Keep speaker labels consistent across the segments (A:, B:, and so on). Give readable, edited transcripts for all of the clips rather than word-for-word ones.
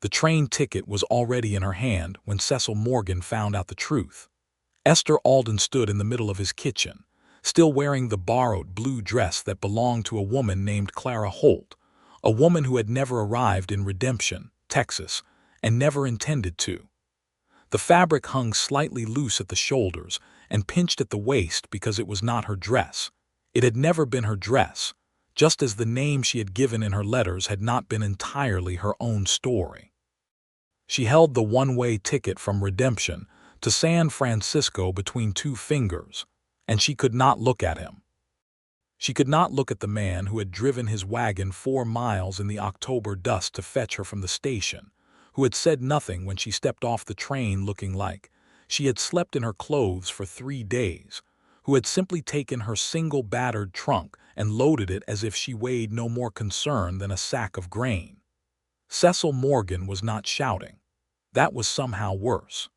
A: The train ticket was already in her hand when Cecil Morgan found out the truth. Esther Alden stood in the middle of his kitchen, still wearing the borrowed blue dress that belonged to a woman named Clara Holt, a woman who had never arrived in Redemption, Texas, and never intended to. The fabric hung slightly loose at the shoulders and pinched at the waist because it was not her dress. It had never been her dress, just as the name she had given in her letters had not been entirely her own story. She held the one-way ticket from Redemption to San Francisco between two fingers, and she could not look at him. She could not look at the man who had driven his wagon 4 miles in the October dust to fetch her from the station, who had said nothing when she stepped off the train looking like she had slept in her clothes for 3 days, who had simply taken her single battered trunk and loaded it as if she weighed no more concern than a sack of grain. Cecil Morgan was not shouting. That was somehow worse.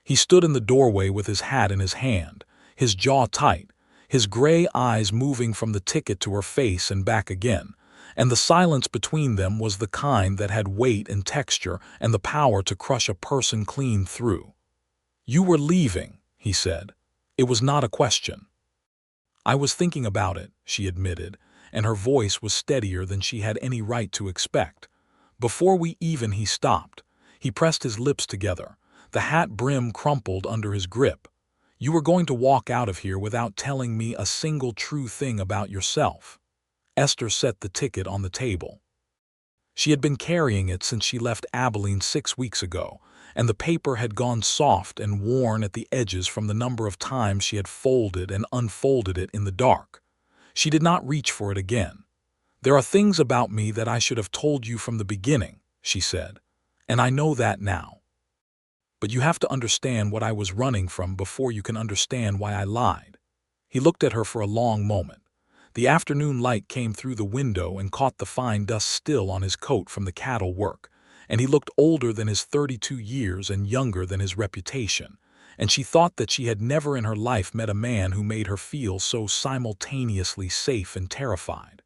A: He stood in the doorway with his hat in his hand, his jaw tight, his gray eyes moving from the ticket to her face and back again, and the silence between them was the kind that had weight and texture and the power to crush a person clean through. "You were leaving," he said. It was not a question. "I was thinking about it," she admitted, and her voice was steadier than she had any right to expect. Before he stopped. He pressed his lips together, the hat brim crumpled under his grip. "You were going to walk out of here without telling me a single true thing about yourself." Esther set the ticket on the table. She had been carrying it since she left Abilene 6 weeks ago, and the paper had gone soft and worn at the edges from the number of times she had folded and unfolded it in the dark. She did not reach for it again. "There are things about me that I should have told you from the beginning," she said, "and I know that now. But you have to understand what I was running from before you can understand why I lied." He looked at her for a long moment. The afternoon light came through the window and caught the fine dust still on his coat from the cattle work, and he looked older than his 32 years and younger than his reputation, and she thought that she had never in her life met a man who made her feel so simultaneously safe and terrified.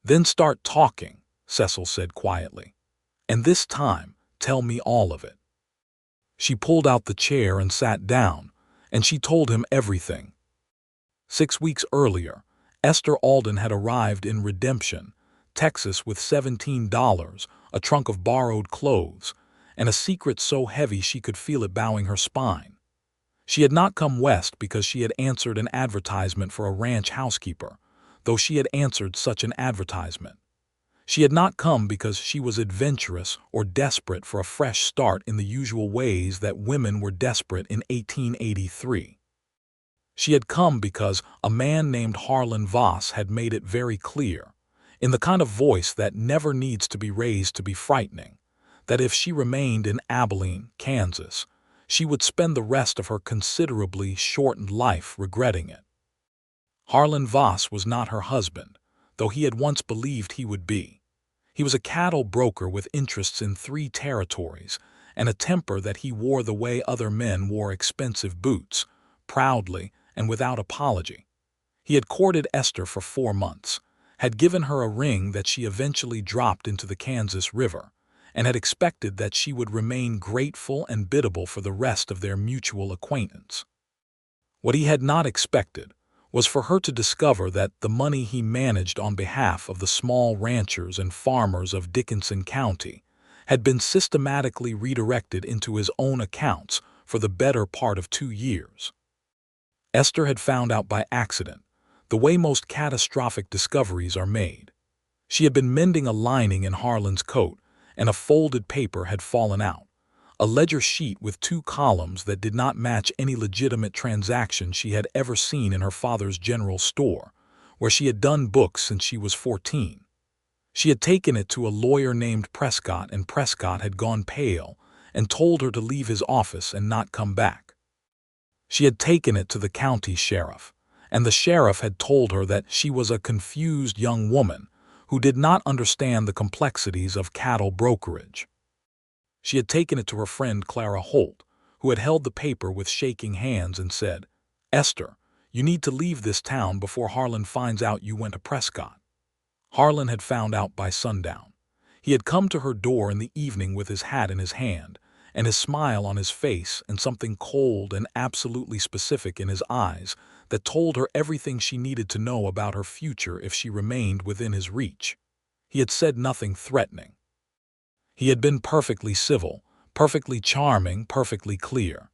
A: "Then start talking," Cecil said quietly. "And this time, tell me all of it." She pulled out the chair and sat down, and she told him everything. 6 weeks earlier, Esther Alden had arrived in Redemption, Texas with $17, a trunk of borrowed clothes, and a secret so heavy she could feel it bowing her spine. She had not come west because she had answered an advertisement for a ranch housekeeper, though she had answered such an advertisement. She had not come because she was adventurous or desperate for a fresh start in the usual ways that women were desperate in 1883. She had come because a man named Harlan Voss had made it very clear, in the kind of voice that never needs to be raised to be frightening, that if she remained in Abilene, Kansas, she would spend the rest of her considerably shortened life regretting it. Harlan Voss was not her husband, though he had once believed he would be. He was a cattle broker with interests in 3 territories and a temper that he wore the way other men wore expensive boots, proudly and without apology. He had courted Esther for 4 months, had given her a ring that she eventually dropped into the Kansas River, and had expected that she would remain grateful and biddable for the rest of their mutual acquaintance. What he had not expected was for her to discover that the money he managed on behalf of the small ranchers and farmers of Dickinson County had been systematically redirected into his own accounts for the better part of 2 years. Esther had found out by accident, the way most catastrophic discoveries are made. She had been mending a lining in Harlan's coat, and a folded paper had fallen out, a ledger sheet with 2 columns that did not match any legitimate transaction she had ever seen in her father's general store, where she had done books since she was 14. She had taken it to a lawyer named Prescott, and Prescott had gone pale and told her to leave his office and not come back. She had taken it to the county sheriff, and the sheriff had told her that she was a confused young woman who did not understand the complexities of cattle brokerage. She had taken it to her friend Clara Holt, who had held the paper with shaking hands and said, "Esther, you need to leave this town before Harlan finds out you went to Prescott." Harlan had found out by sundown. He had come to her door in the evening with his hat in his hand, and his smile on his face and something cold and absolutely specific in his eyes that told her everything she needed to know about her future if she remained within his reach. He had said nothing threatening. He had been perfectly civil, perfectly charming, perfectly clear.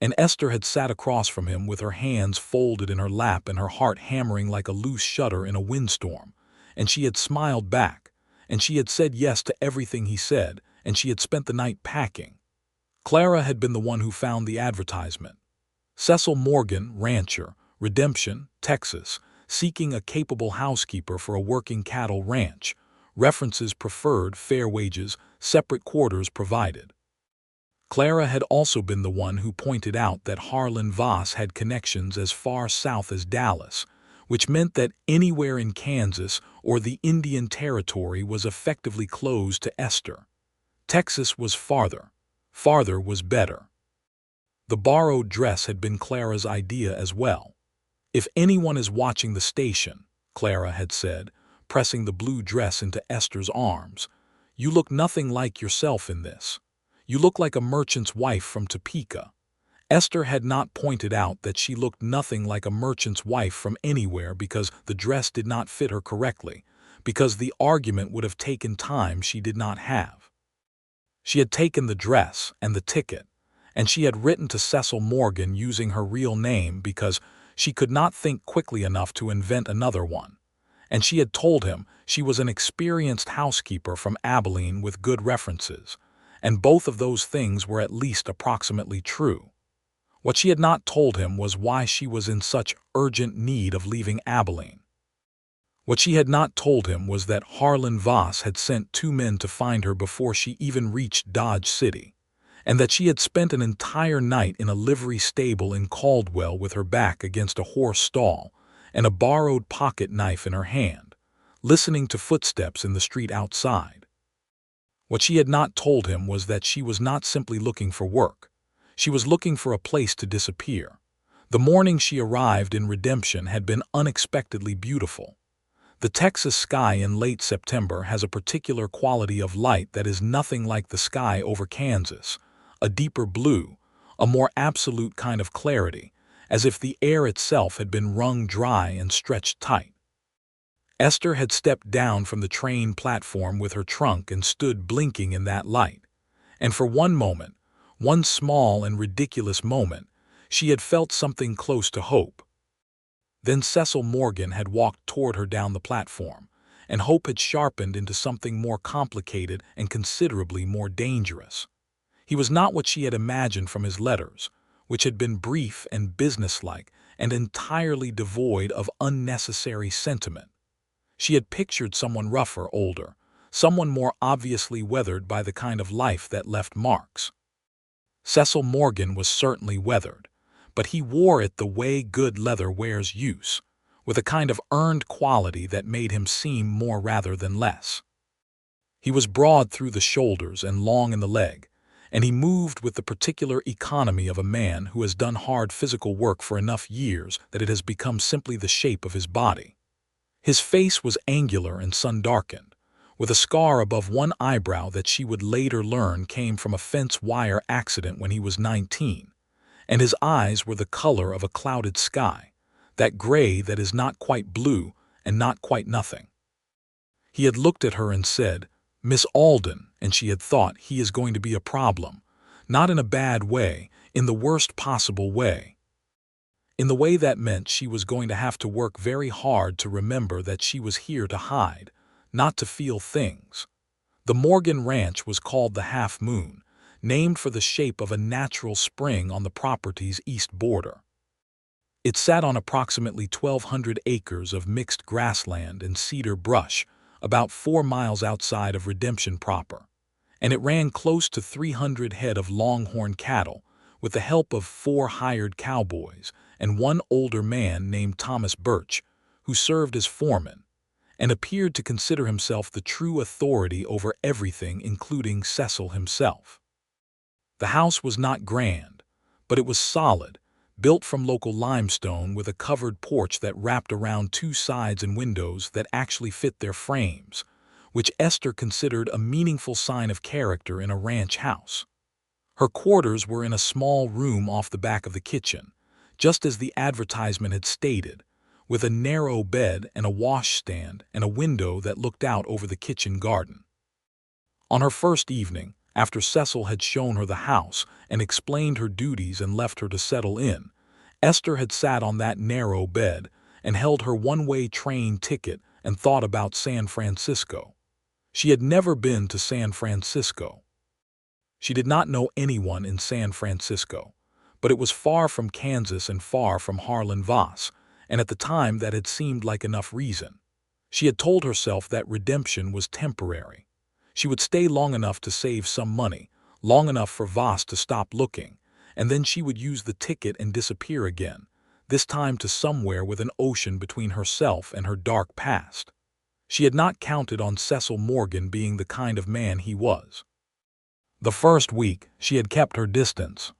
A: And Esther had sat across from him with her hands folded in her lap and her heart hammering like a loose shutter in a windstorm, and she had smiled back, and she had said yes to everything he said, and she had spent the night packing. Clara had been the one who found the advertisement. Cecil Morgan, rancher, Redemption, Texas, seeking a capable housekeeper for a working cattle ranch. References preferred, fair wages, separate quarters provided. Clara had also been the one who pointed out that Harlan Voss had connections as far south as Dallas, which meant that anywhere in Kansas or the Indian Territory was effectively closed to Esther. Texas was farther. Farther was better. The borrowed dress had been Clara's idea as well. "If anyone is watching the station," Clara had said, pressing the blue dress into Esther's arms, "you look nothing like yourself in this. You look like a merchant's wife from Topeka." Esther had not pointed out that she looked nothing like a merchant's wife from anywhere because the dress did not fit her correctly, because the argument would have taken time she did not have. She had taken the dress and the ticket, and she had written to Cecil Morgan using her real name because she could not think quickly enough to invent another one. And she had told him she was an experienced housekeeper from Abilene with good references, and both of those things were at least approximately true. What she had not told him was why she was in such urgent need of leaving Abilene. What she had not told him was that Harlan Voss had sent 2 men to find her before she even reached Dodge City, and that she had spent an entire night in a livery stable in Caldwell with her back against a horse stall and a borrowed pocket knife in her hand, listening to footsteps in the street outside. What she had not told him was that she was not simply looking for work. She was looking for a place to disappear. The morning she arrived in Redemption had been unexpectedly beautiful. The Texas sky in late September has a particular quality of light that is nothing like the sky over Kansas, a deeper blue, a more absolute kind of clarity, as if the air itself had been wrung dry and stretched tight. Esther had stepped down from the train platform with her trunk and stood blinking in that light, and for one moment, one small and ridiculous moment, she had felt something close to hope. Then Cecil Morgan had walked toward her down the platform, and hope had sharpened into something more complicated and considerably more dangerous. He was not what she had imagined from his letters, which had been brief and businesslike and entirely devoid of unnecessary sentiment. She had pictured someone rougher, older, someone more obviously weathered by the kind of life that left marks. Cecil Morgan was certainly weathered, but he wore it the way good leather wears use, with a kind of earned quality that made him seem more rather than less. He was broad through the shoulders and long in the leg, and he moved with the particular economy of a man who has done hard physical work for enough years that it has become simply the shape of his body. His face was angular and sun-darkened, with a scar above one eyebrow that she would later learn came from a fence wire accident when he was 19, and his eyes were the color of a clouded sky, that gray that is not quite blue and not quite nothing. He had looked at her and said, "Miss Alden," and she had thought, he is going to be a problem, not in a bad way, in the worst possible way. In the way that meant she was going to have to work very hard to remember that she was here to hide, not to feel things. The Morgan Ranch was called the Half Moon, named for the shape of a natural spring on the property's east border. It sat on approximately 1,200 acres of mixed grassland and cedar brush, about 4 miles outside of Redemption proper, and it ran close to 300 head of longhorn cattle, with the help of 4 hired cowboys and one older man named Thomas Birch, who served as foreman, and appeared to consider himself the true authority over everything, including Cecil himself. The house was not grand, but it was solid, built from local limestone with a covered porch that wrapped around 2 sides and windows that actually fit their frames, which Esther considered a meaningful sign of character in a ranch house. Her quarters were in a small room off the back of the kitchen, just as the advertisement had stated, with a narrow bed and a washstand and a window that looked out over the kitchen garden. On her first evening, after Cecil had shown her the house and explained her duties and left her to settle in, Esther had sat on that narrow bed and held her one-way train ticket and thought about San Francisco. She had never been to San Francisco. She did not know anyone in San Francisco, but it was far from Kansas and far from Harlan Voss, and at the time that had seemed like enough reason. She had told herself that redemption was temporary. She would stay long enough to save some money, long enough for Voss to stop looking, and then she would use the ticket and disappear again, this time to somewhere with an ocean between herself and her dark past. She had not counted on Cecil Morgan being the kind of man he was. The first week, she had kept her distance.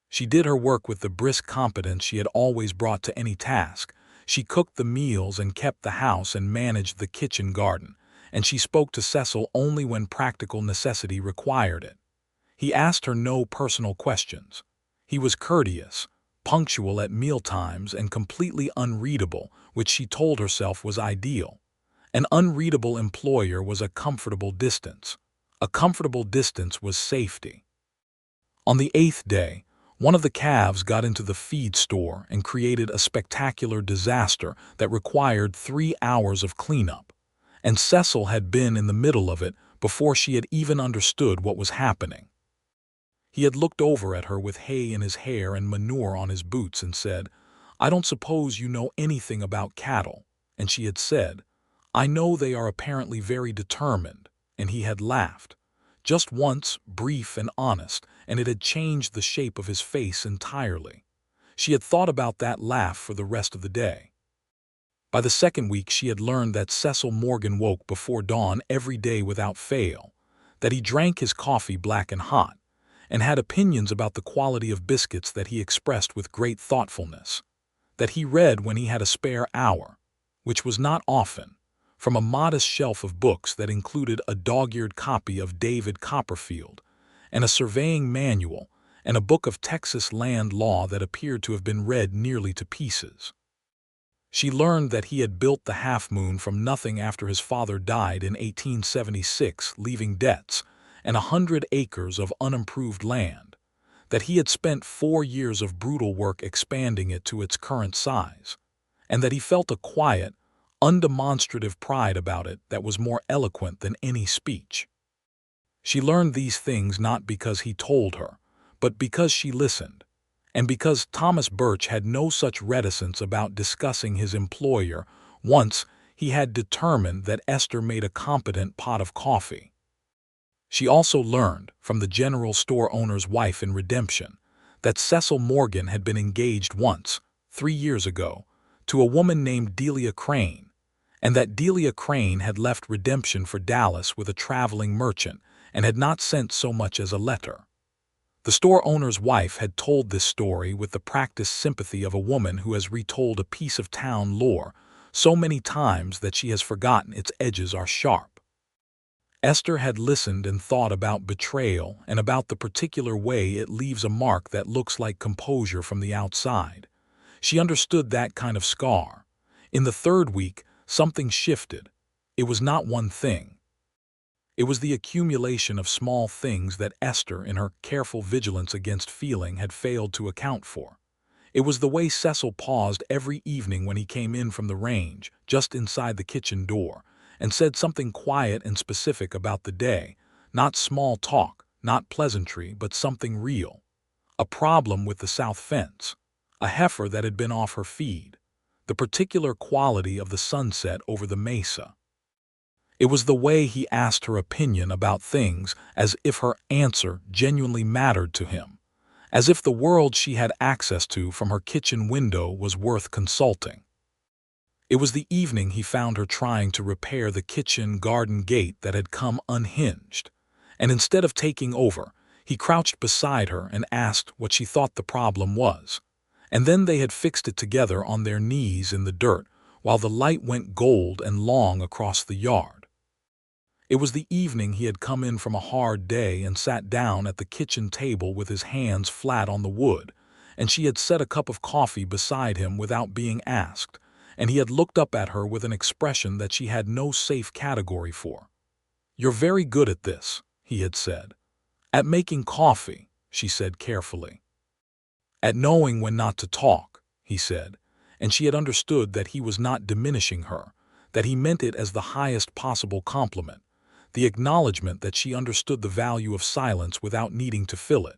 A: She did her work with the brisk competence she had always brought to any task. She cooked the meals and kept the house and managed the kitchen garden, and she spoke to Cecil only when practical necessity required it. He asked her no personal questions. He was courteous, punctual at mealtimes, and completely unreadable, which she told herself was ideal. An unreadable employer was a comfortable distance. A comfortable distance was safety. On the 8th day, one of the calves got into the feed store and created a spectacular disaster that required 3 hours of cleanup, and Cecil had been in the middle of it before she had even understood what was happening. He had looked over at her with hay in his hair and manure on his boots and said, "I don't suppose you know anything about cattle," and she had said, "I know they are apparently very determined," and he had laughed. Just once, brief and honest, and it had changed the shape of his face entirely. She had thought about that laugh for the rest of the day. By the second week she had learned that Cecil Morgan woke before dawn every day without fail, that he drank his coffee black and hot, and had opinions about the quality of biscuits that he expressed with great thoughtfulness, that he read when he had a spare hour, which was not often, from a modest shelf of books that included a dog-eared copy of David Copperfield, and a surveying manual, and a book of Texas land law that appeared to have been read nearly to pieces. She learned that he had built the Half Moon from nothing after his father died in 1876, leaving debts and 100 acres of unimproved land, that he had spent 4 years of brutal work expanding it to its current size, and that he felt a quiet, undemonstrative pride about it that was more eloquent than any speech. She learned these things not because he told her, but because she listened, and because Thomas Birch had no such reticence about discussing his employer once he had determined that Esther made a competent pot of coffee. She also learned, from the general store owner's wife in Redemption, that Cecil Morgan had been engaged once, 3 years ago, to a woman named Delia Crane, and that Delia Crane had left Redemption for Dallas with a traveling merchant and had not sent so much as a letter. The store owner's wife had told this story with the practiced sympathy of a woman who has retold a piece of town lore so many times that she has forgotten its edges are sharp. Esther had listened and thought about betrayal and about the particular way it leaves a mark that looks like composure from the outside. She understood that kind of scar. In the third week, something shifted. It was not one thing. It was the accumulation of small things that Esther, in her careful vigilance against feeling, had failed to account for. It was the way Cecil paused every evening when he came in from the range, just inside the kitchen door, and said something quiet and specific about the day, not small talk, not pleasantry, but something real. A problem with the south fence, a heifer that had been off her feed, the particular quality of the sunset over the mesa. It was the way he asked her opinion about things as if her answer genuinely mattered to him, as if the world she had access to from her kitchen window was worth consulting. It was the evening he found her trying to repair the kitchen garden gate that had come unhinged, and instead of taking over, he crouched beside her and asked what she thought the problem was, and then they had fixed it together on their knees in the dirt while the light went gold and long across the yard. It was the evening he had come in from a hard day and sat down at the kitchen table with his hands flat on the wood, and she had set a cup of coffee beside him without being asked, and he had looked up at her with an expression that she had no safe category for. "You're very good at this," he had said. "At making coffee," she said carefully. "At knowing when not to talk," he said, and she had understood that he was not diminishing her, that he meant it as the highest possible compliment, the acknowledgement that she understood the value of silence without needing to fill it.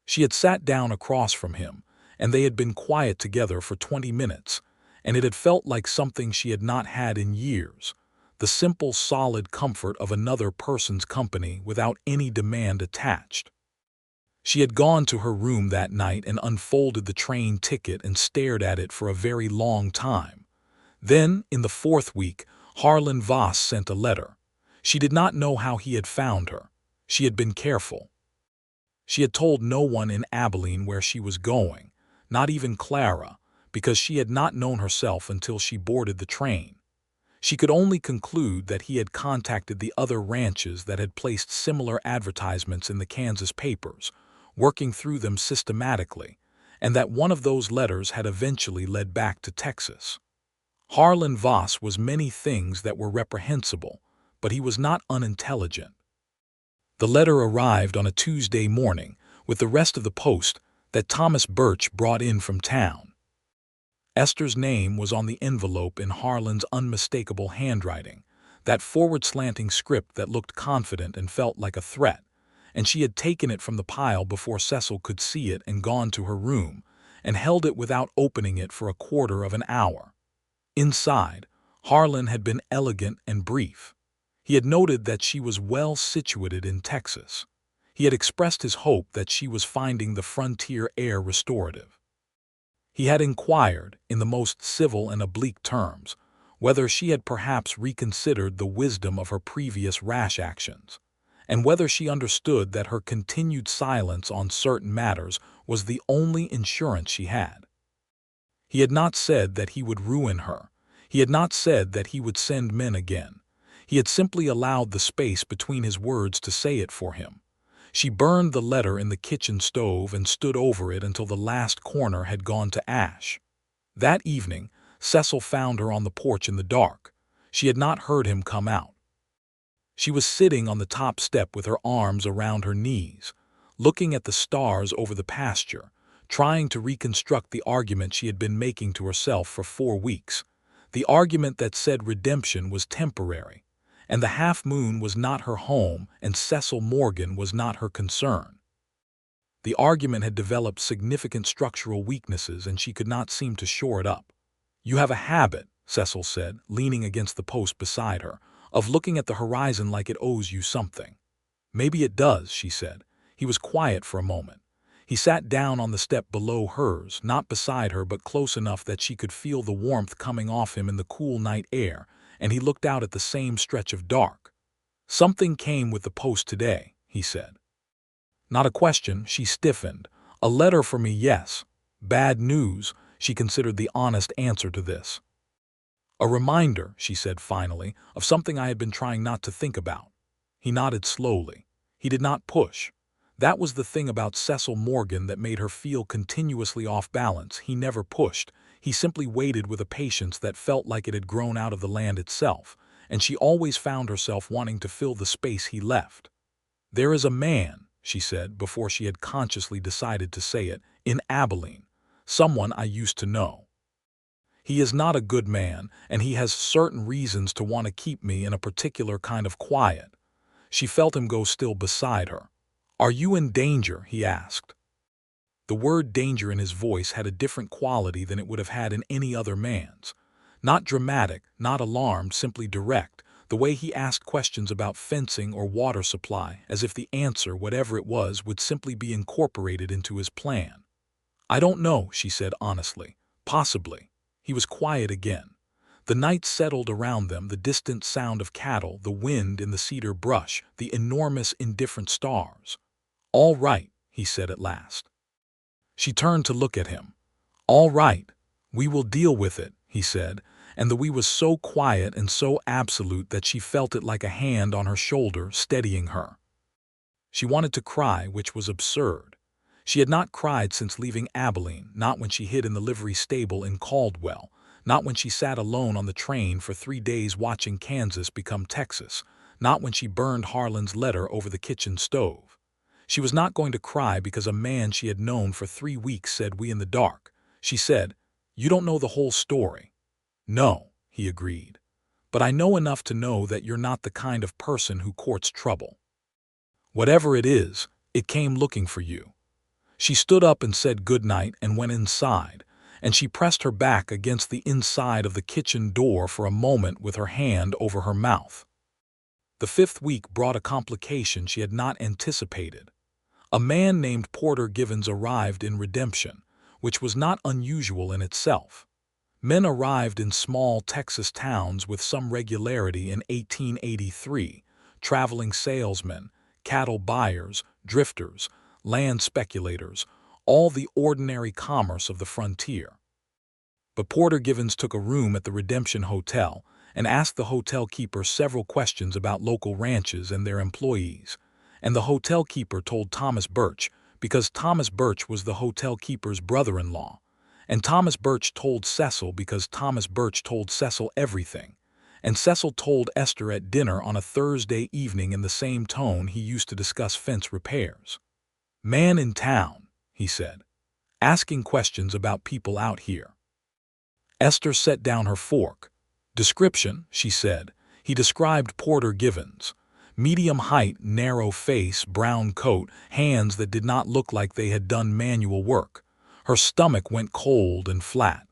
A: She had sat down across from him, and they had been quiet together for 20 minutes, and it had felt like something she had not had in years, the simple, solid comfort of another person's company without any demand attached. She had gone to her room that night and unfolded the train ticket and stared at it for a very long time. Then, in the 4th week, Harlan Voss sent a letter. She did not know how he had found her. She had been careful. She had told no one in Abilene where she was going, not even Clara, because she had not known herself until she boarded the train. She could only conclude that he had contacted the other ranches that had placed similar advertisements in the Kansas papers, working through them systematically, and that one of those letters had eventually led back to Texas. Harlan Voss was many things that were reprehensible, but he was not unintelligent. The letter arrived on a Tuesday morning with the rest of the post that Thomas Birch brought in from town. Esther's name was on the envelope in Harlan's unmistakable handwriting, that forward-slanting script that looked confident and felt like a threat, and she had taken it from the pile before Cecil could see it and gone to her room, and held it without opening it for a quarter of an hour. Inside, Harlan had been elegant and brief. He had noted that she was well situated in Texas. He had expressed his hope that she was finding the frontier air restorative. He had inquired, in the most civil and oblique terms, whether she had perhaps reconsidered the wisdom of her previous rash actions, and whether she understood that her continued silence on certain matters was the only insurance she had. He had not said that he would ruin her. He had not said that he would send men again. He had simply allowed the space between his words to say it for him. She burned the letter in the kitchen stove and stood over it until the last corner had gone to ash. That evening, Cecil found her on the porch in the dark. She had not heard him come out. She was sitting on the top step with her arms around her knees, looking at the stars over the pasture, trying to reconstruct the argument she had been making to herself for 4 weeks, the argument that said redemption was temporary, and the half-moon was not her home and Cecil Morgan was not her concern. The argument had developed significant structural weaknesses and she could not seem to shore it up. "You have a habit," Cecil said, leaning against the post beside her, "of looking at the horizon like it owes you something." "Maybe it does," she said. He was quiet for a moment. He sat down on the step below hers, not beside her but close enough that she could feel the warmth coming off him in the cool night air, and he looked out at the same stretch of dark. "Something came with the post today," he said. Not a question, she stiffened. "A letter for me, yes. Bad news," she considered the honest answer to this. "A reminder," she said finally, "of something I had been trying not to think about." He nodded slowly. He did not push. That was the thing about Cecil Morgan that made her feel continuously off balance. He never pushed. He simply waited with a patience that felt like it had grown out of the land itself, and she always found herself wanting to fill the space he left. "There is a man," she said before she had consciously decided to say it, "in Abilene, someone I used to know. He is not a good man, and he has certain reasons to want to keep me in a particular kind of quiet." She felt him go still beside her. "Are you in danger?" he asked. The word danger in his voice had a different quality than it would have had in any other man's. Not dramatic, not alarmed, simply direct, the way he asked questions about fencing or water supply, as if the answer, whatever it was, would simply be incorporated into his plan. "I don't know," she said honestly. "Possibly." He was quiet again. The night settled around them, the distant sound of cattle, the wind in the cedar brush, the enormous indifferent stars. "All right," he said at last. She turned to look at him. "All right. We will deal with it," he said, and the we was so quiet and so absolute that she felt it like a hand on her shoulder steadying her. She wanted to cry, which was absurd. She had not cried since leaving Abilene, not when she hid in the livery stable in Caldwell, not when she sat alone on the train for 3 days watching Kansas become Texas, not when she burned Harlan's letter over the kitchen stove. She was not going to cry because a man she had known for 3 weeks said we in the dark. She said, "You don't know the whole story." "No," he agreed. "But I know enough to know that you're not the kind of person who courts trouble. Whatever it is, it came looking for you." She stood up and said good night and went inside, and she pressed her back against the inside of the kitchen door for a moment with her hand over her mouth. The 5th week brought a complication she had not anticipated. A man named Porter Givens arrived in Redemption, which was not unusual in itself. Men arrived in small Texas towns with some regularity in 1883, traveling salesmen, cattle buyers, drifters, land speculators, all the ordinary commerce of the frontier. But Porter Givens took a room at the Redemption Hotel and asked the hotel keeper several questions about local ranches and their employees, and the hotel keeper told Thomas Birch, because Thomas Birch was the hotel keeper's brother-in-law, and Thomas Birch told Cecil because Thomas Birch told Cecil everything, and Cecil told Esther at dinner on a Thursday evening in the same tone he used to discuss fence repairs. "Man in town," he said, "asking questions about people out here." Esther set down her fork. "Description," she said. He described Porter Givens. Medium height, narrow face, brown coat, hands that did not look like they had done manual work. Her stomach went cold and flat.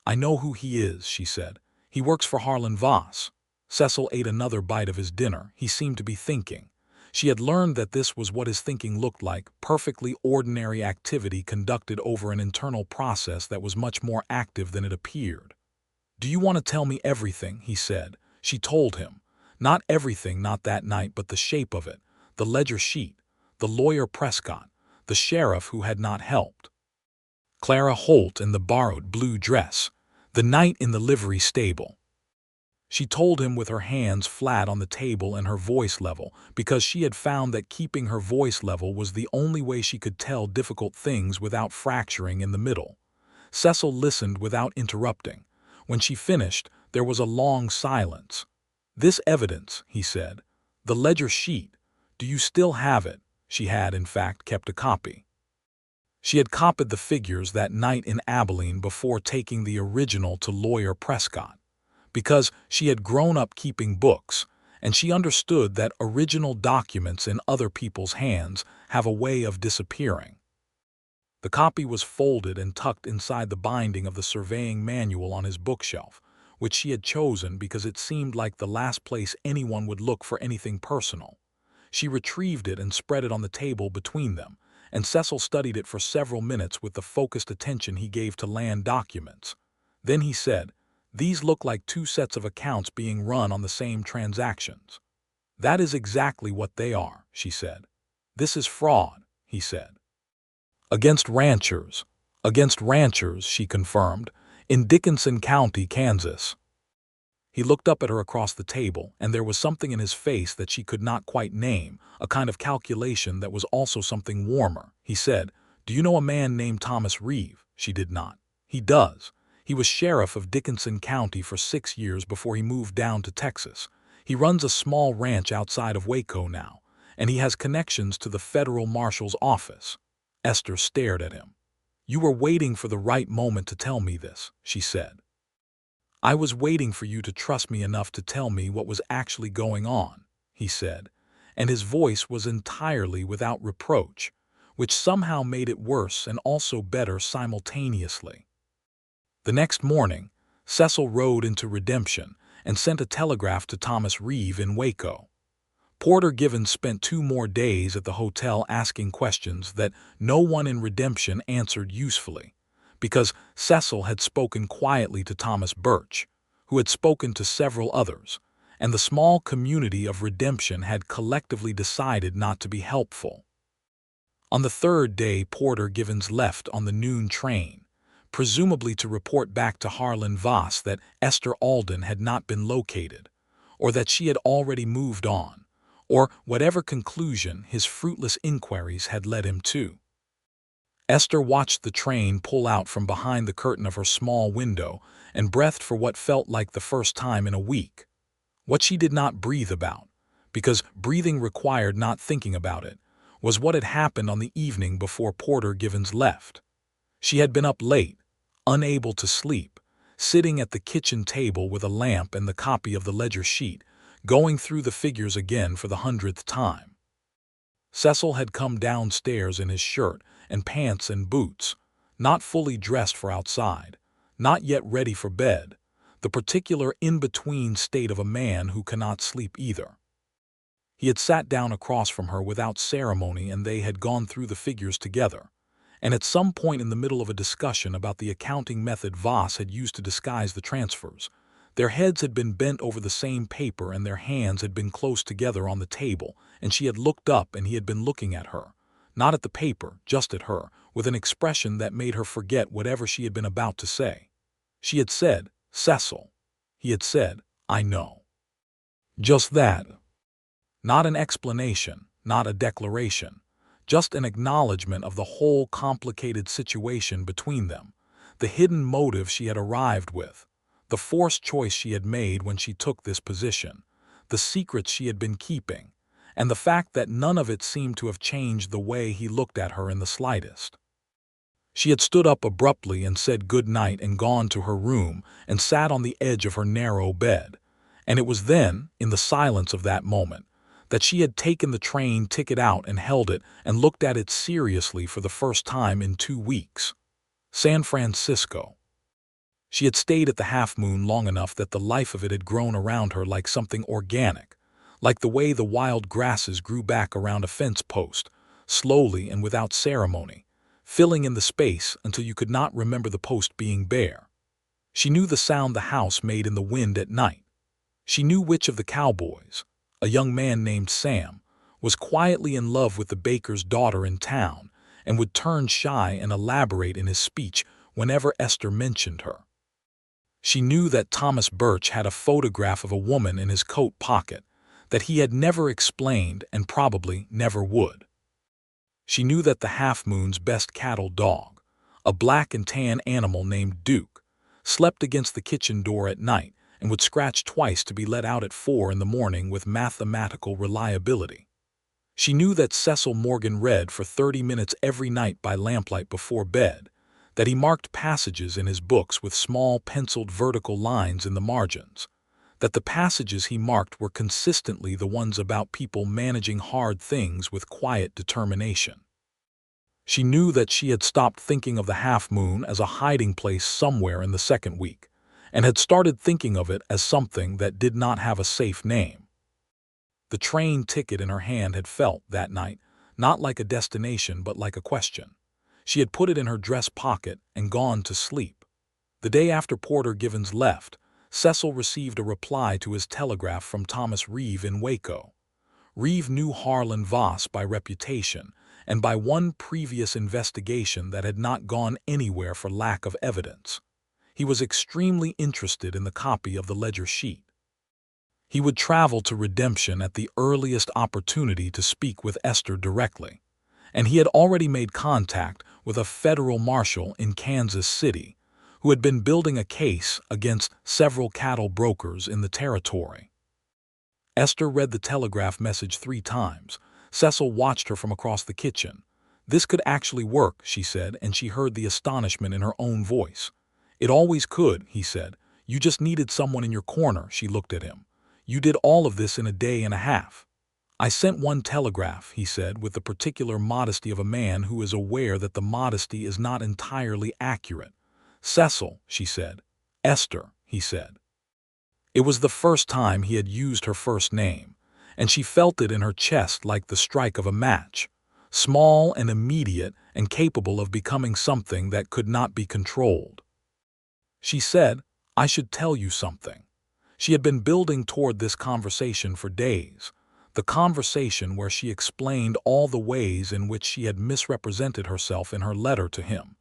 A: "I know who he is," she said. "He works for Harlan Voss." Cecil ate another bite of his dinner. He seemed to be thinking. She had learned that this was what his thinking looked like, perfectly ordinary activity conducted over an internal process that was much more active than it appeared. "Do you want to tell me everything?" he said. She told him. Not everything, not that night, but the shape of it, the ledger sheet, the lawyer Prescott, the sheriff who had not helped, Clara Holt in the borrowed blue dress, the night in the livery stable. She told him with her hands flat on the table and her voice level, because she had found that keeping her voice level was the only way she could tell difficult things without fracturing in the middle. Cecil listened without interrupting. When she finished, there was a long silence. "This evidence," he said, "the ledger sheet, do you still have it?" She had, in fact, kept a copy. She had copied the figures that night in Abilene before taking the original to lawyer Prescott, because she had grown up keeping books, and she understood that original documents in other people's hands have a way of disappearing. The copy was folded and tucked inside the binding of the surveying manual on his bookshelf, which she had chosen because it seemed like the last place anyone would look for anything personal. She retrieved it and spread it on the table between them, and Cecil studied it for several minutes with the focused attention he gave to land documents. Then he said, "These look like 2 sets of accounts being run on the same transactions." "That is exactly what they are," she said. "This is fraud," he said. Against ranchers, she confirmed, "in Dickinson County, Kansas." He looked up at her across the table, and there was something in his face that she could not quite name, a kind of calculation that was also something warmer. He said, "Do you know a man named Thomas Reeve?" She did not. "He does. He was sheriff of Dickinson County for 6 years before he moved down to Texas. He runs a small ranch outside of Waco now, and he has connections to the federal marshal's office." Esther stared at him. "You were waiting for the right moment to tell me this," she said. "I was waiting for you to trust me enough to tell me what was actually going on," he said, and his voice was entirely without reproach, which somehow made it worse and also better simultaneously. The next morning, Cecil rode into Redemption and sent a telegraph to Thomas Reeve in Waco. Porter Givens spent 2 more days at the hotel asking questions that no one in Redemption answered usefully, because Cecil had spoken quietly to Thomas Birch, who had spoken to several others, and the small community of Redemption had collectively decided not to be helpful. On the 3rd day, Porter Givens left on the noon train. presumably to report back to Harlan Voss that Esther Alden had not been located, or that she had already moved on, or whatever conclusion his fruitless inquiries had led him to. Esther watched the train pull out from behind the curtain of her small window and breathed for what felt like the first time in a week. What she did not breathe about, because breathing required not thinking about it, was what had happened on the evening before Porter Givens left. She had been up late, unable to sleep, sitting at the kitchen table with a lamp and the copy of the ledger sheet, going through the figures again for the 100th time. Cecil had come downstairs in his shirt and pants and boots, not fully dressed for outside, not yet ready for bed, the particular in-between state of a man who cannot sleep either. He had sat down across from her without ceremony, and they had gone through the figures together. And at some point in the middle of a discussion about the accounting method Voss had used to disguise the transfers, their heads had been bent over the same paper and their hands had been close together on the table, and she had looked up and he had been looking at her, not at the paper, just at her, with an expression that made her forget whatever she had been about to say. She had said, "Cecil." He had said, "I know." Just that. Not an explanation, not a declaration. Just an acknowledgement of the whole complicated situation between them, the hidden motive she had arrived with, the forced choice she had made when she took this position, the secrets she had been keeping, and the fact that none of it seemed to have changed the way he looked at her in the slightest. She had stood up abruptly and said good night and gone to her room and sat on the edge of her narrow bed, and it was then, in the silence of that moment, that she had taken the train ticket out and held it and looked at it seriously for the first time in 2 weeks. San Francisco. She had stayed at the Half Moon long enough that the life of it had grown around her like something organic, like the way the wild grasses grew back around a fence post, slowly and without ceremony, filling in the space until you could not remember the post being bare. She knew the sound the house made in the wind at night. She knew which of the cowboys, a young man named Sam, was quietly in love with the baker's daughter in town and would turn shy and elaborate in his speech whenever Esther mentioned her. She knew that Thomas Birch had a photograph of a woman in his coat pocket that he had never explained and probably never would. She knew that the Half Moon's best cattle dog, a black and tan animal named Duke, slept against the kitchen door at night and would scratch twice to be let out at 4 in the morning with mathematical reliability. She knew that Cecil Morgan read for 30 minutes every night by lamplight before bed, that he marked passages in his books with small penciled vertical lines in the margins, that the passages he marked were consistently the ones about people managing hard things with quiet determination. She knew that she had stopped thinking of the Half Moon as a hiding place somewhere in the second week, and had started thinking of it as something that did not have a safe name. The train ticket in her hand had felt, that night, not like a destination but like a question. She had put it in her dress pocket and gone to sleep. The day after Porter Givens left, Cecil received a reply to his telegraph from Thomas Reeve in Waco. Reeve knew Harlan Voss by reputation and by one previous investigation that had not gone anywhere for lack of evidence. He was extremely interested in the copy of the ledger sheet. He would travel to Redemption at the earliest opportunity to speak with Esther directly, and he had already made contact with a federal marshal in Kansas City who had been building a case against several cattle brokers in the territory. Esther read the telegraph message 3 times. Cecil watched her from across the kitchen. This could actually work, she said, and she heard the astonishment in her own voice. It always could, he said. You just needed someone in your corner, she looked at him. You did all of this in a day and a half. I sent 1 telegraph, he said, with the particular modesty of a man who is aware that the modesty is not entirely accurate. Cecil, she said. Esther, he said. It was the first time he had used her first name, and she felt it in her chest like the strike of a match, small and immediate and capable of becoming something that could not be controlled. She said, I should tell you something. She had been building toward this conversation for days, the conversation where she explained all the ways in which she had misrepresented herself in her letter to him,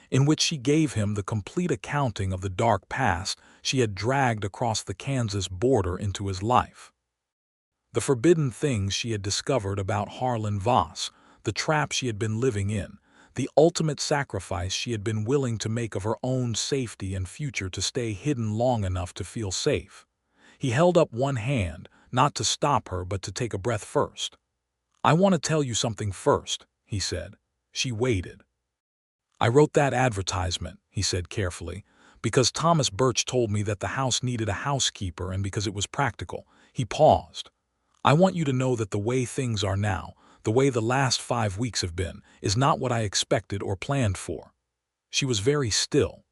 A: in which she gave him the complete accounting of the dark past she had dragged across the Kansas border into his life. The forbidden things she had discovered about Harlan Voss, the trap she had been living in, the ultimate sacrifice she had been willing to make of her own safety and future to stay hidden long enough to feel safe. He held up one hand, not to stop her but to take a breath first. "I want to tell you something first," he said. She waited. "I wrote that advertisement," he said carefully, "because Thomas Birch told me that the house needed a housekeeper and because it was practical." He paused. "I want you to know that the way things are now, the way the last 5 weeks have been, is not what I expected or planned for." She was very still.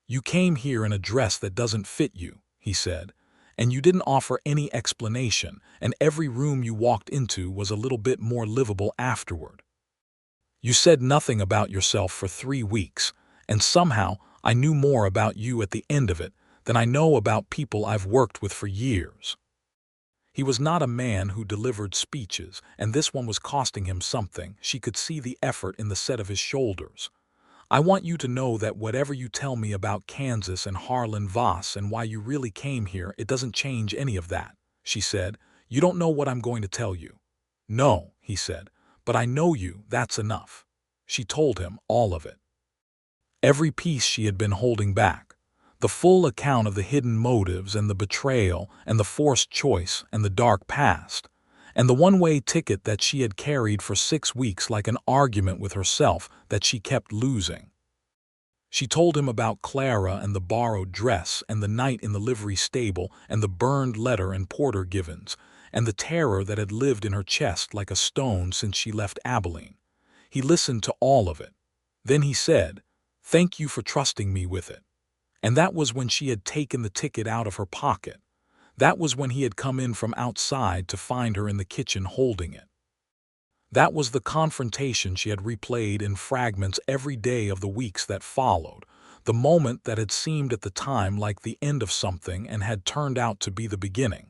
A: "You came here in a dress that doesn't fit you," he said, "and you didn't offer any explanation, and every room you walked into was a little bit more livable afterward. You said nothing about yourself for 3 weeks, and somehow I knew more about you at the end of it than I know about people I've worked with for years." He was not a man who delivered speeches, and this one was costing him something. She could see the effort in the set of his shoulders. "I want you to know that whatever you tell me about Kansas and Harlan Voss and why you really came here, it doesn't change any of that," she said. "You don't know what I'm going to tell you." "No," he said, "but I know you, that's enough." She told him all of it. Every piece she had been holding back. The full account of the hidden motives and the betrayal and the forced choice and the dark past, and the one-way ticket that she had carried for 6 weeks like an argument with herself that she kept losing. She told him about Clara and the borrowed dress and the night in the livery stable and the burned letter and Porter Givens, and the terror that had lived in her chest like a stone since she left Abilene. He listened to all of it. Then he said, "Thank you for trusting me with it." And that was when she had taken the ticket out of her pocket. That was when he had come in from outside to find her in the kitchen holding it. That was the confrontation she had replayed in fragments every day of the weeks that followed, the moment that had seemed at the time like the end of something and had turned out to be the beginning.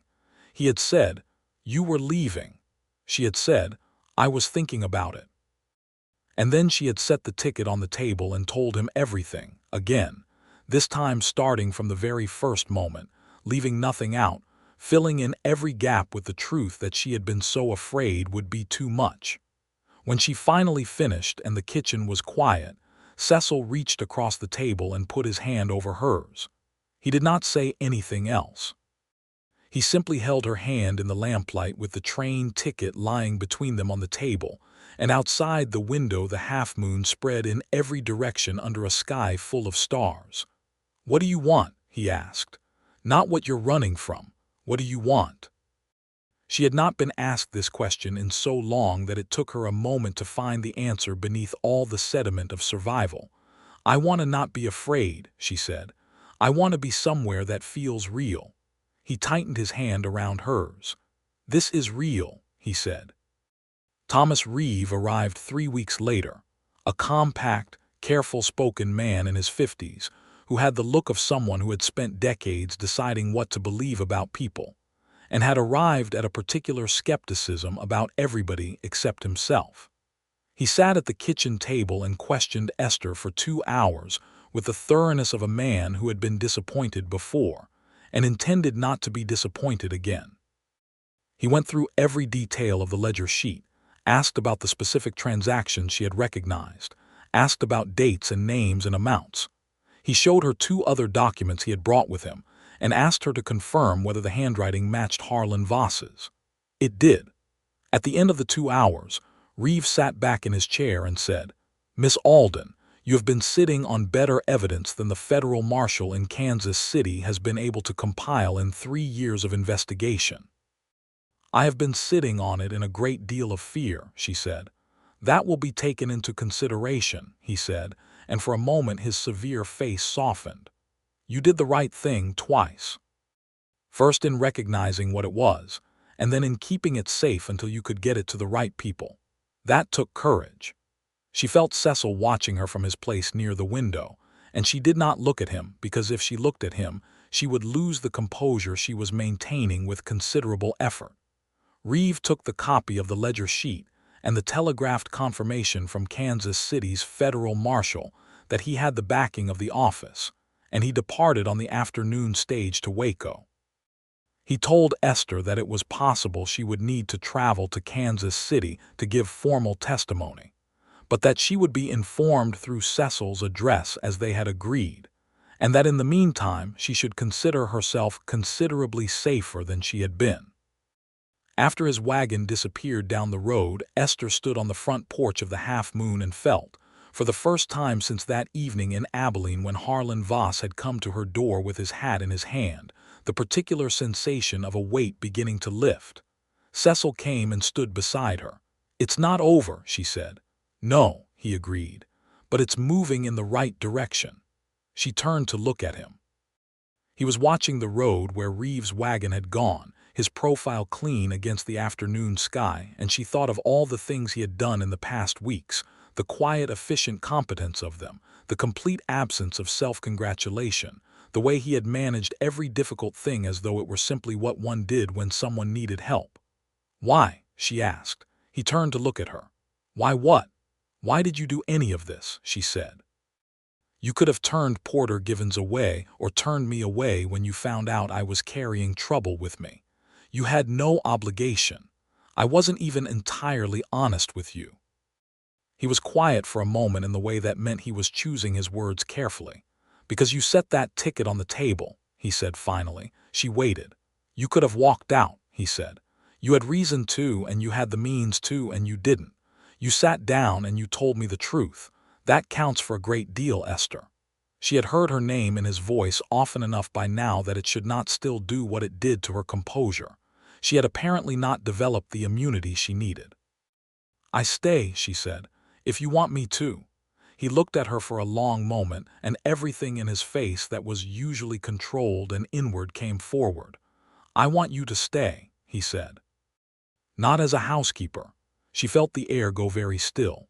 A: He had said, "You were leaving." She had said, "I was thinking about it." And then she had set the ticket on the table and told him everything, again, this time starting from the very first moment, leaving nothing out, filling in every gap with the truth that she had been so afraid would be too much. When she finally finished and the kitchen was quiet, Cecil reached across the table and put his hand over hers. He did not say anything else. He simply held her hand in the lamplight with the train ticket lying between them on the table, and outside the window the half-moon spread in every direction under a sky full of stars. "What do you want?" he asked. "Not what you're running from. What do you want?" She had not been asked this question in so long that it took her a moment to find the answer beneath all the sediment of survival. "I want to not be afraid," she said. "I want to be somewhere that feels real." He tightened his hand around hers. "This is real," he said. Thomas Reeve arrived 3 weeks later, a compact, careful-spoken man in his 50s, who had the look of someone who had spent decades deciding what to believe about people, and had arrived at a particular skepticism about everybody except himself. He sat at the kitchen table and questioned Esther for 2 hours with the thoroughness of a man who had been disappointed before and intended not to be disappointed again. He went through every detail of the ledger sheet, asked about the specific transactions she had recognized, asked about dates and names and amounts. He showed her 2 other documents he had brought with him and asked her to confirm whether the handwriting matched Harlan Voss's. It did. At the end of the 2 hours, Reeve sat back in his chair and said, "Miss Alden, you have been sitting on better evidence than the federal marshal in Kansas City has been able to compile in 3 years of investigation." "I have been sitting on it in a great deal of fear," she said. "That will be taken into consideration," he said, and for a moment his severe face softened. "You did the right thing twice. First in recognizing what it was, and then in keeping it safe until you could get it to the right people. That took courage." She felt Cecil watching her from his place near the window, and she did not look at him because if she looked at him, she would lose the composure she was maintaining with considerable effort. Reeve took the copy of the ledger sheet and the telegraphed confirmation from Kansas City's federal marshal that he had the backing of the office, and he departed on the afternoon stage to Waco. He told Esther that it was possible she would need to travel to Kansas City to give formal testimony, but that she would be informed through Cecil's address as they had agreed, and that in the meantime she should consider herself considerably safer than she had been. After his wagon disappeared down the road, Esther stood on the front porch of the Half Moon and felt, for the first time since that evening in Abilene when Harlan Voss had come to her door with his hat in his hand, the particular sensation of a weight beginning to lift. Cecil came and stood beside her. "It's not over," she said. "No," he agreed, "but it's moving in the right direction." She turned to look at him. He was watching the road where Reeves' wagon had gone, his profile clean against the afternoon sky, and she thought of all the things he had done in the past weeks, the quiet, efficient competence of them, the complete absence of self-congratulation, the way he had managed every difficult thing as though it were simply what one did when someone needed help. "Why?" she asked. He turned to look at her. "Why what? Why did you do any of this?" she said. "You could have turned Porter Givens away or turned me away when you found out I was carrying trouble with me. You had no obligation. I wasn't even entirely honest with you." He was quiet for a moment in the way that meant he was choosing his words carefully. "Because you set that ticket on the table," he said finally. She waited. "You could have walked out," he said. "You had reason to, and you had the means to, and you didn't. You sat down and you told me the truth. That counts for a great deal, Esther." She had heard her name in his voice often enough by now that it should not still do what it did to her composure. She had apparently not developed the immunity she needed. "I stay," she said, "if you want me to." He looked at her for a long moment, and everything in his face that was usually controlled and inward came forward. "I want you to stay," he said. "Not as a housekeeper." She felt the air go very still.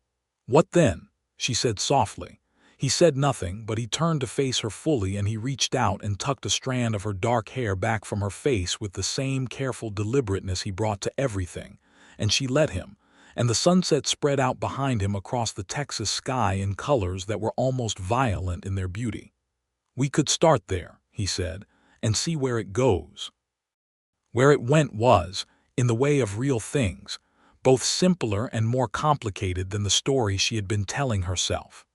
A: "What then?" she said softly. He said nothing, but he turned to face her fully, and he reached out and tucked a strand of her dark hair back from her face with the same careful deliberateness he brought to everything, and she let him, and the sunset spread out behind him across the Texas sky in colors that were almost violent in their beauty. "We could start there," he said, "and see where it goes." Where it went was, in the way of real things, both simpler and more complicated than the story she had been telling herself.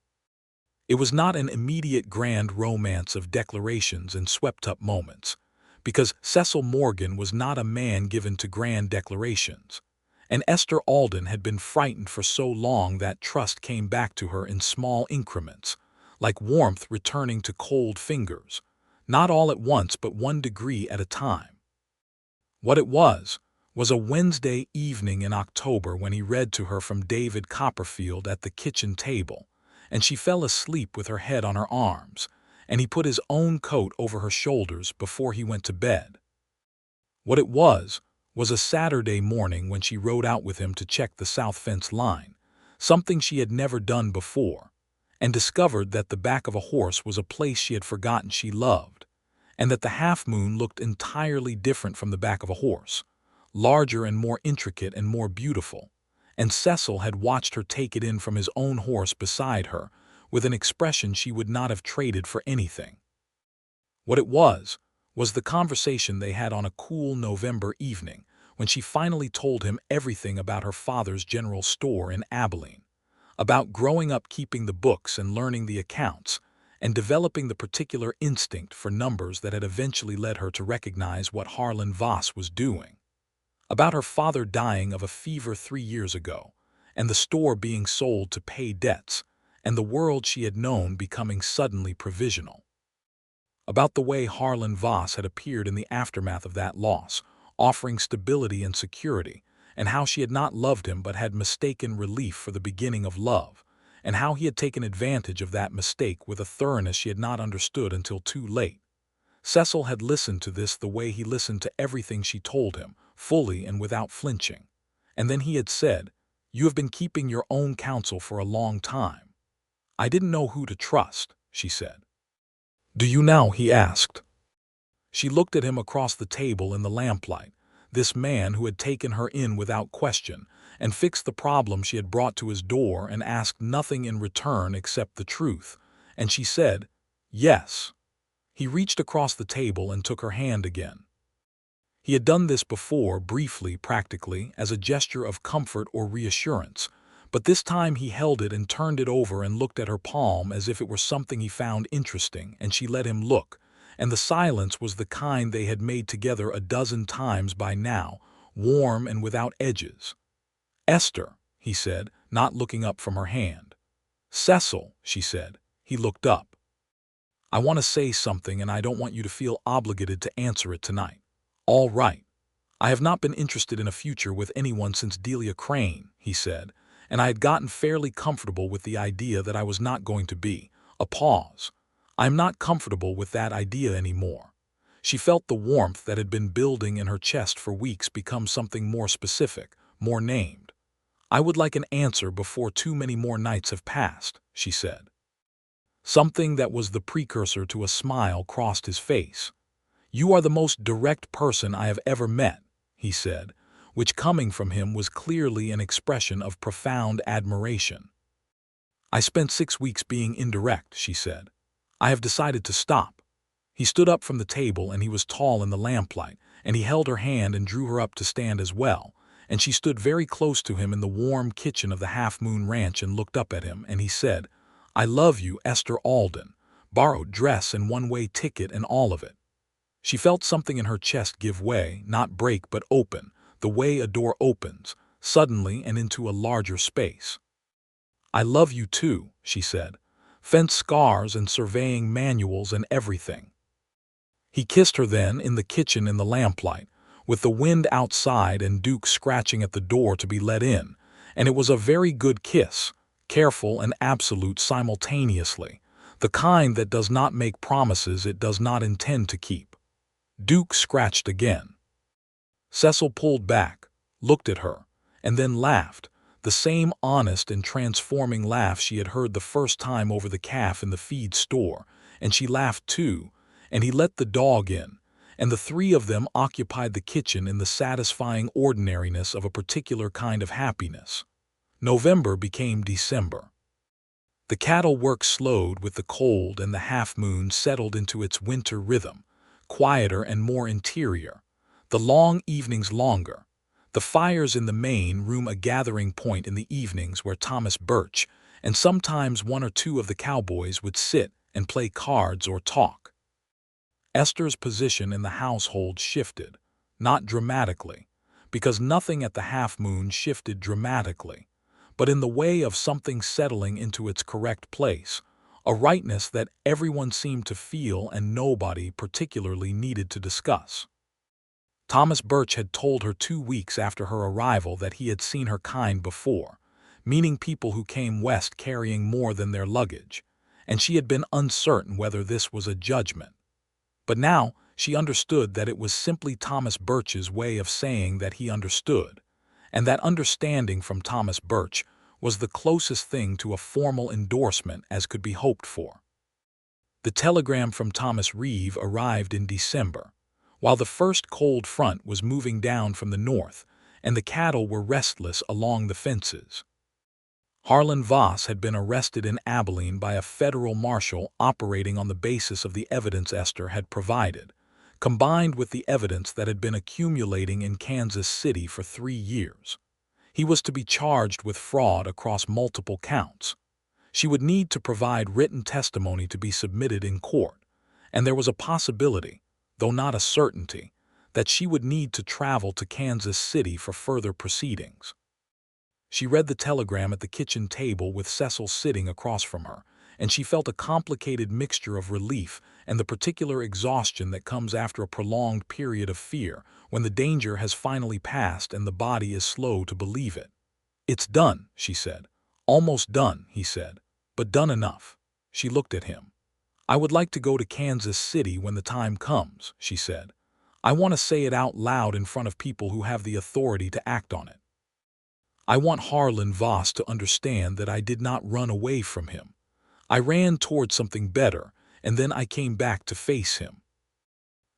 A: It was not an immediate grand romance of declarations and swept-up moments, because Cecil Morgan was not a man given to grand declarations, and Esther Alden had been frightened for so long that trust came back to her in small increments, like warmth returning to cold fingers, not all at once but 1 degree at a time. What it was a Wednesday evening in October when he read to her from David Copperfield at the kitchen table, and she fell asleep with her head on her arms, and he put his own coat over her shoulders before he went to bed. What it was a Saturday morning when she rode out with him to check the south fence line, something she had never done before, and discovered that the back of a horse was a place she had forgotten she loved, and that the Half Moon looked entirely different from the back of a horse, larger and more intricate and more beautiful, and Cecil had watched her take it in from his own horse beside her, with an expression she would not have traded for anything. What it was the conversation they had on a cool November evening, when she finally told him everything about her father's general store in Abilene, about growing up keeping the books and learning the accounts, and developing the particular instinct for numbers that had eventually led her to recognize what Harlan Voss was doing, about her father dying of a fever 3 years ago, and the store being sold to pay debts, and the world she had known becoming suddenly provisional. About the way Harlan Voss had appeared in the aftermath of that loss, offering stability and security, and how she had not loved him but had mistaken relief for the beginning of love, and how he had taken advantage of that mistake with a thoroughness she had not understood until too late. Cecil had listened to this the way he listened to everything she told him, fully and without flinching. And then he had said, "You have been keeping your own counsel for a long time." "I didn't know who to trust," she said. "Do you now?" he asked. She looked at him across the table in the lamplight, this man who had taken her in without question, and fixed the problem she had brought to his door and asked nothing in return except the truth, and she said, "Yes." He reached across the table and took her hand again. He had done this before, briefly, practically, as a gesture of comfort or reassurance, but this time he held it and turned it over and looked at her palm as if it were something he found interesting, and she let him look, and the silence was the kind they had made together a dozen times by now, warm and without edges. "Esther," he said, not looking up from her hand. "Cecil," she said. He looked up. "I want to say something, and I don't want you to feel obligated to answer it tonight." "All right. I have not been interested in a future with anyone since Delia Crane," he said, "and I had gotten fairly comfortable with the idea that I was not going to be." A pause. "I am not comfortable with that idea anymore." She felt the warmth that had been building in her chest for weeks become something more specific, more named. "I would like an answer before too many more nights have passed," she said. Something that was the precursor to a smile crossed his face. "You are the most direct person I have ever met," he said, which coming from him was clearly an expression of profound admiration. "I spent 6 weeks being indirect," she said. "I have decided to stop." He stood up from the table, and he was tall in the lamplight, and he held her hand and drew her up to stand as well, and she stood very close to him in the warm kitchen of the Half Moon Ranch and looked up at him, and he said, "I love you, Esther Alden. Borrowed dress and one-way ticket and all of it." She felt something in her chest give way, not break but open, the way a door opens, suddenly and into a larger space. "I love you too," she said. "Fence scars and surveying manuals and everything." He kissed her then in the kitchen in the lamplight, with the wind outside and Duke scratching at the door to be let in, and it was a very good kiss, careful and absolute simultaneously, the kind that does not make promises it does not intend to keep. Duke scratched again. Cecil pulled back, looked at her, and then laughed, the same honest and transforming laugh she had heard the first time over the calf in the feed store, and she laughed too, and he let the dog in, and the three of them occupied the kitchen in the satisfying ordinariness of a particular kind of happiness. November became December. The cattle work slowed with the cold, and the half-moon settled into its winter rhythm, quieter and more interior, the long evenings longer, the fires in the main room a gathering point in the evenings where Thomas Birch and sometimes one or two of the cowboys would sit and play cards or talk. Esther's position in the household shifted, not dramatically, because nothing at the half-moon shifted dramatically, but in the way of something settling into its correct place, a rightness that everyone seemed to feel and nobody particularly needed to discuss. Thomas Birch had told her 2 weeks after her arrival that he had seen her kind before, meaning people who came west carrying more than their luggage, and she had been uncertain whether this was a judgment. But now she understood that it was simply Thomas Birch's way of saying that he understood, and that understanding from Thomas Birch was the closest thing to a formal endorsement as could be hoped for. The telegram from Thomas Reeve arrived in December, while the first cold front was moving down from the north, and the cattle were restless along the fences. Harlan Voss had been arrested in Abilene by a federal marshal operating on the basis of the evidence Esther had provided, combined with the evidence that had been accumulating in Kansas City for 3 years. He was to be charged with fraud across multiple counts. She would need to provide written testimony to be submitted in court, and there was a possibility, though not a certainty, that she would need to travel to Kansas City for further proceedings. She read the telegram at the kitchen table with Cecil sitting across from her, and she felt a complicated mixture of relief and the particular exhaustion that comes after a prolonged period of fear when the danger has finally passed and the body is slow to believe it. "It's done," she said. "Almost done," he said, "but done enough." She looked at him. "I would like to go to Kansas City when the time comes," she said. "I want to say it out loud in front of people who have the authority to act on it. I want Harlan Voss to understand that I did not run away from him. I ran toward something better, and then I came back to face him."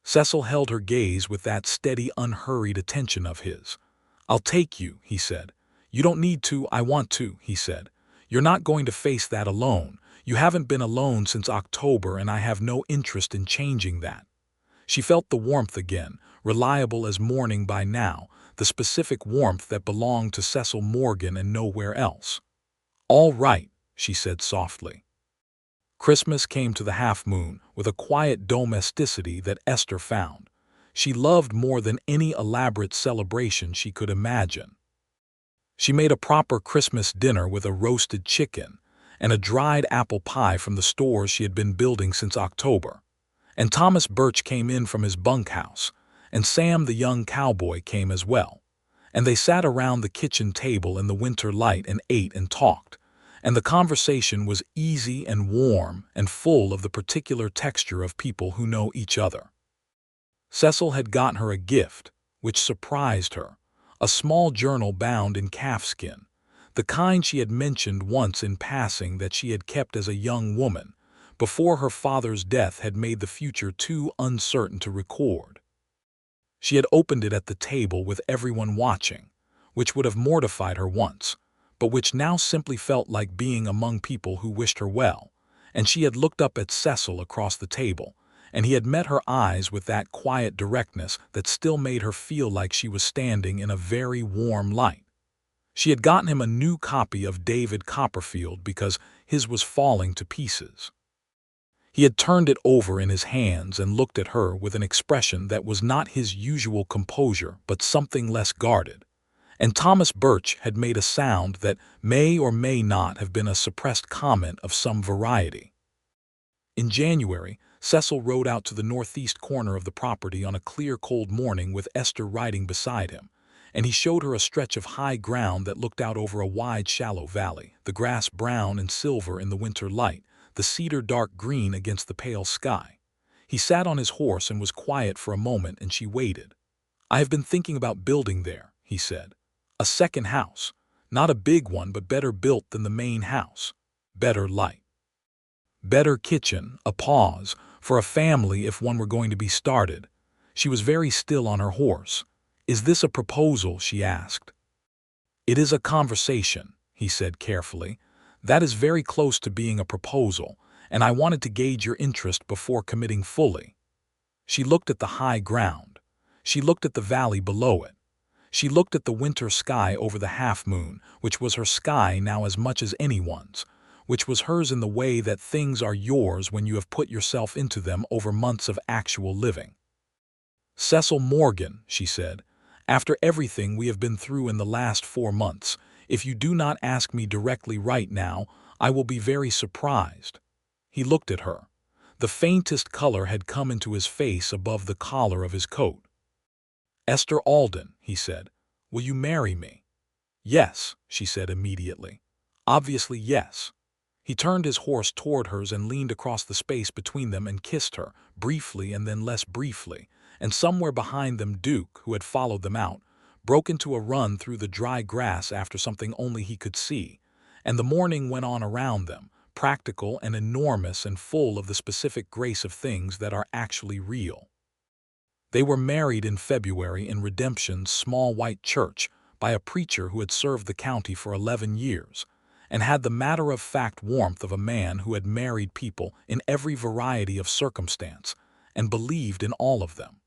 A: Cecil held her gaze with that steady, unhurried attention of his. "I'll take you," he said. "You don't need to, I want to," he said. "You're not going to face that alone. You haven't been alone since October, and I have no interest in changing that." She felt the warmth again, reliable as morning by now, the specific warmth that belonged to Cecil Morgan and nowhere else. "All right," she said softly. Christmas came to the half-moon with a quiet domesticity that Esther found she loved more than any elaborate celebration she could imagine. She made a proper Christmas dinner with a roasted chicken and a dried apple pie from the stores she had been building since October. And Thomas Birch came in from his bunkhouse, and Sam the young cowboy came as well. And they sat around the kitchen table in the winter light and ate and talked. And the conversation was easy and warm and full of the particular texture of people who know each other. Cecil had gotten her a gift, which surprised her, a small journal bound in calfskin, the kind she had mentioned once in passing that she had kept as a young woman, before her father's death had made the future too uncertain to record. She had opened it at the table with everyone watching, which would have mortified her once, but which now simply felt like being among people who wished her well, and she had looked up at Cecil across the table, and he had met her eyes with that quiet directness that still made her feel like she was standing in a very warm light. She had gotten him a new copy of David Copperfield because his was falling to pieces. He had turned it over in his hands and looked at her with an expression that was not his usual composure but something less guarded. And Thomas Birch had made a sound that may or may not have been a suppressed comment of some variety. In January, Cecil rode out to the northeast corner of the property on a clear, cold morning with Esther riding beside him, and he showed her a stretch of high ground that looked out over a wide, shallow valley, the grass brown and silver in the winter light, the cedar dark green against the pale sky. He sat on his horse and was quiet for a moment, and she waited. "I have been thinking about building there," he said. "A second house. Not a big one, but better built than the main house. Better light. Better kitchen," a pause, "for a family if one were going to be started." She was very still on her horse. "Is this a proposal?" she asked. "It is a conversation," he said carefully. "That is very close to being a proposal, and I wanted to gauge your interest before committing fully." She looked at the high ground. She looked at the valley below it. She looked at the winter sky over the half-moon, which was her sky now as much as anyone's, which was hers in the way that things are yours when you have put yourself into them over months of actual living. "Cecil Morgan," she said, "after everything we have been through in the last 4 months, if you do not ask me directly right now, I will be very surprised." He looked at her. The faintest color had come into his face above the collar of his coat. "Esther Alden," he said, "will you marry me?" "Yes," she said immediately. "Obviously yes." He turned his horse toward hers and leaned across the space between them and kissed her, briefly and then less briefly, and somewhere behind them Duke, who had followed them out, broke into a run through the dry grass after something only he could see, and the morning went on around them, practical and enormous and full of the specific grace of things that are actually real. They were married in February in Redemption's small white church by a preacher who had served the county for 11 years, and had the matter-of-fact warmth of a man who had married people in every variety of circumstance and believed in all of them.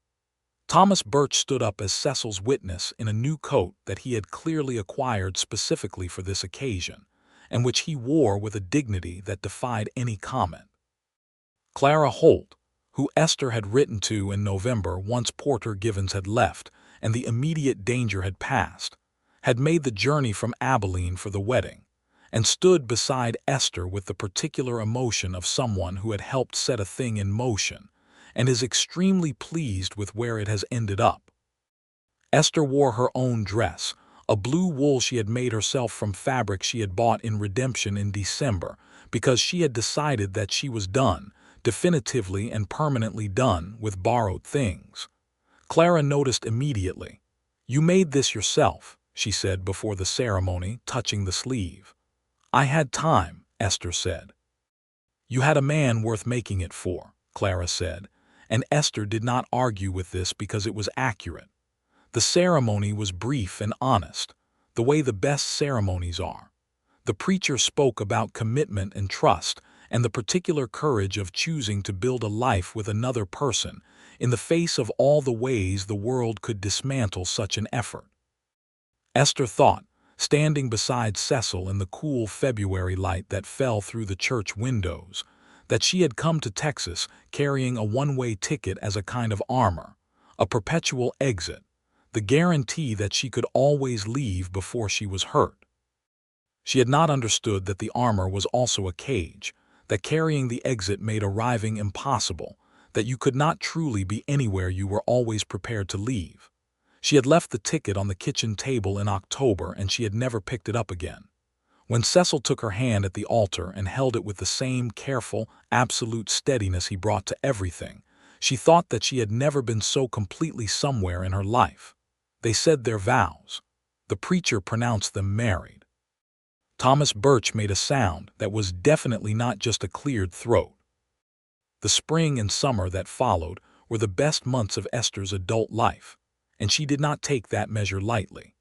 A: Thomas Birch stood up as Cecil's witness in a new coat that he had clearly acquired specifically for this occasion, and which he wore with a dignity that defied any comment. Clara Holt, who Esther had written to in November once Porter Givens had left and the immediate danger had passed, had made the journey from Abilene for the wedding, and stood beside Esther with the particular emotion of someone who had helped set a thing in motion and is extremely pleased with where it has ended up. Esther wore her own dress, a blue wool she had made herself from fabric she had bought in Redemption in December, because she had decided that she was done, definitively and permanently done, with borrowed things. Clara noticed immediately. "You made this yourself," she said before the ceremony, touching the sleeve. "I had time," Esther said. "You had a man worth making it for," Clara said, and Esther did not argue with this because it was accurate. The ceremony was brief and honest, the way the best ceremonies are. The preacher spoke about commitment and trust, and the particular courage of choosing to build a life with another person in the face of all the ways the world could dismantle such an effort. Esther thought, standing beside Cecil in the cool February light that fell through the church windows, that she had come to Texas carrying a one-way ticket as a kind of armor, a perpetual exit, the guarantee that she could always leave before she was hurt. She had not understood that the armor was also a cage, that carrying the exit made arriving impossible, that you could not truly be anywhere you were always prepared to leave. She had left the ticket on the kitchen table in October and she had never picked it up again. When Cecil took her hand at the altar and held it with the same careful, absolute steadiness he brought to everything, she thought that she had never been so completely somewhere in her life. They said their vows. The preacher pronounced them married. Thomas Birch made a sound that was definitely not just a cleared throat. The spring and summer that followed were the best months of Esther's adult life, and she did not take that measure lightly.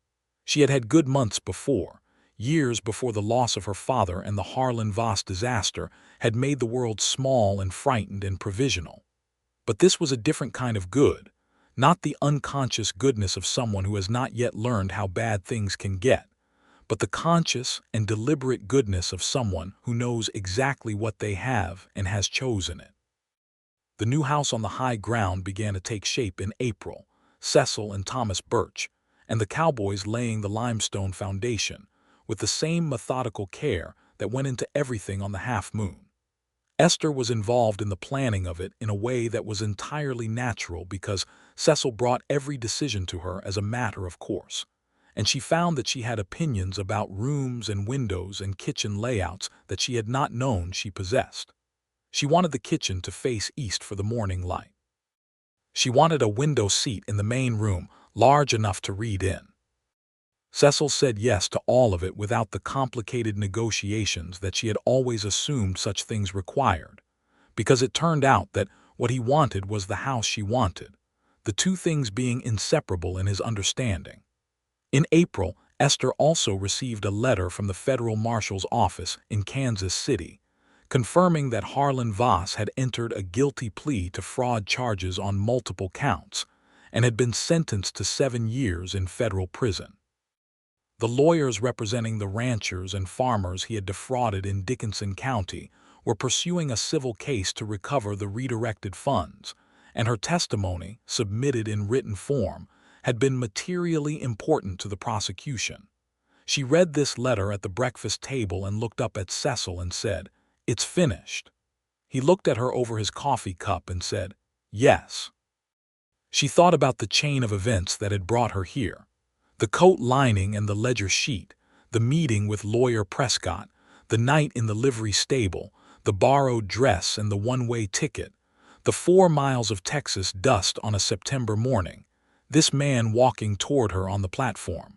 A: She had had good months before. Years before the loss of her father and the Harlan Voss disaster had made the world small and frightened and provisional. But this was a different kind of good, not the unconscious goodness of someone who has not yet learned how bad things can get, but the conscious and deliberate goodness of someone who knows exactly what they have and has chosen it. The new house on the high ground began to take shape in April, Cecil and Thomas Birch, and the cowboys laying the limestone foundation, with the same methodical care that went into everything on the half-moon. Esther was involved in the planning of it in a way that was entirely natural because Cecil brought every decision to her as a matter of course, and she found that she had opinions about rooms and windows and kitchen layouts that she had not known she possessed. She wanted the kitchen to face east for the morning light. She wanted a window seat in the main room, large enough to read in. Cecil said yes to all of it without the complicated negotiations that she had always assumed such things required, because it turned out that what he wanted was the house she wanted, the two things being inseparable in his understanding. In April, Esther also received a letter from the federal marshal's office in Kansas City, confirming that Harlan Voss had entered a guilty plea to fraud charges on multiple counts and had been sentenced to 7 years in federal prison. The lawyers representing the ranchers and farmers he had defrauded in Dickinson County were pursuing a civil case to recover the redirected funds, and her testimony, submitted in written form, had been materially important to the prosecution. She read this letter at the breakfast table and looked up at Cecil and said, "It's finished." He looked at her over his coffee cup and said, "Yes." She thought about the chain of events that had brought her here. The coat lining and the ledger sheet, the meeting with Lawyer Prescott, the night in the livery stable, the borrowed dress and the one-way ticket, the 4 miles of Texas dust on a September morning, this man walking toward her on the platform.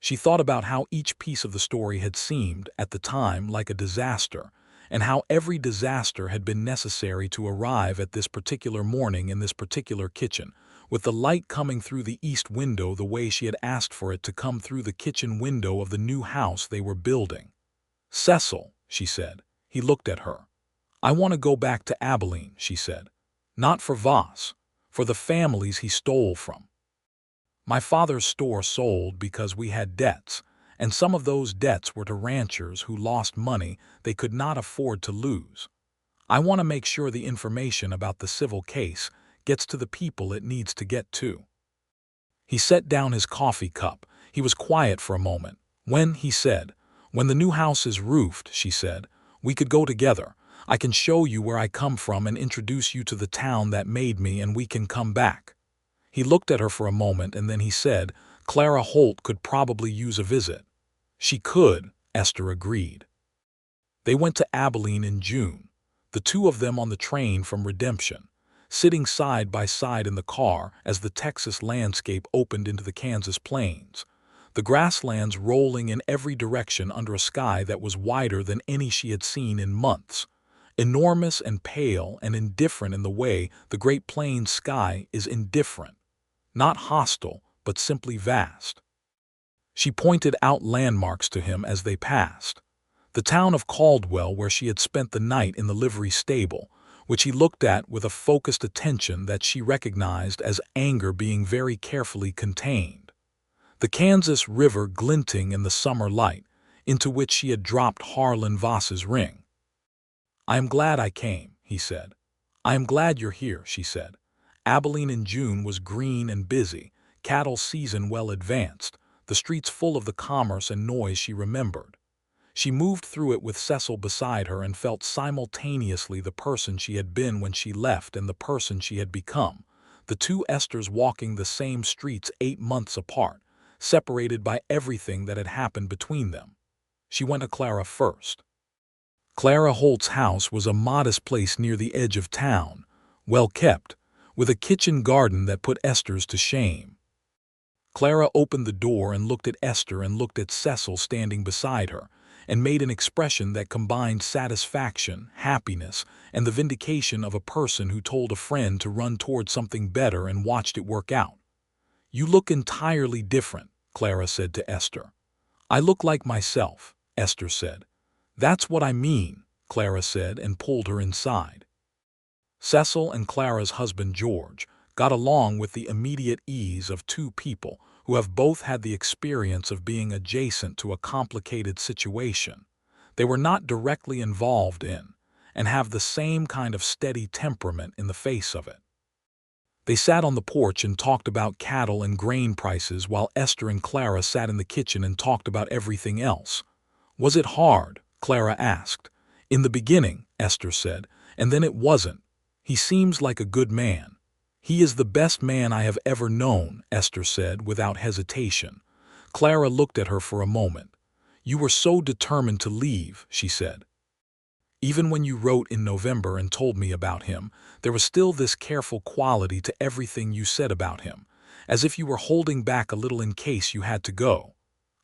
A: She thought about how each piece of the story had seemed, at the time, like a disaster, and how every disaster had been necessary to arrive at this particular morning in this particular kitchen, with the light coming through the east window the way she had asked for it to come through the kitchen window of the new house they were building. "Cecil," she said. He looked at her. "I want to go back to Abilene," she said. "Not for Voss, for the families he stole from. My father's store sold because we had debts, and some of those debts were to ranchers who lost money they could not afford to lose. I want to make sure the information about the civil case gets to the people it needs to get to." He set down his coffee cup. He was quiet for a moment. "When," he said, "when the new house is roofed," she said, "we could go together. I can show you where I come from and introduce you to the town that made me, and we can come back." He looked at her for a moment and then he said, "Clara Holt could probably use a visit." "She could," Esther agreed. They went to Abilene in June, the two of them on the train from Redemption, sitting side by side in the car as the Texas landscape opened into the Kansas plains, the grasslands rolling in every direction under a sky that was wider than any she had seen in months, enormous and pale and indifferent in the way the Great Plains sky is indifferent, not hostile, but simply vast. She pointed out landmarks to him as they passed. The town of Caldwell, where she had spent the night in the livery stable, which he looked at with a focused attention that she recognized as anger being very carefully contained. The Kansas River glinting in the summer light, into which she had dropped Harlan Voss's ring. "I am glad I came," he said. "I am glad you're here," she said. Abilene in June was green and busy, cattle season well advanced, the streets full of the commerce and noise she remembered. She moved through it with Cecil beside her and felt simultaneously the person she had been when she left and the person she had become, the two Esthers walking the same streets 8 months apart, separated by everything that had happened between them. She went to Clara first. Clara Holt's house was a modest place near the edge of town, well kept, with a kitchen garden that put Esther's to shame. Clara opened the door and looked at Esther and looked at Cecil standing beside her, and made an expression that combined satisfaction, happiness, and the vindication of a person who told a friend to run toward something better and watched it work out. "You look entirely different," Clara said to Esther. "I look like myself," Esther said. "That's what I mean," Clara said and pulled her inside. Cecil and Clara's husband George got along with the immediate ease of two people who have both had the experience of being adjacent to a complicated situation they were not directly involved in, and have the same kind of steady temperament in the face of it. They sat on the porch and talked about cattle and grain prices while Esther and Clara sat in the kitchen and talked about everything else. "Was it hard?" Clara asked. "In the beginning," Esther said, "and then it wasn't. He seems like a good man." "He is the best man I have ever known," Esther said without hesitation. Clara looked at her for a moment. "You were so determined to leave," she said. "Even when you wrote in November and told me about him, there was still this careful quality to everything you said about him, as if you were holding back a little in case you had to go."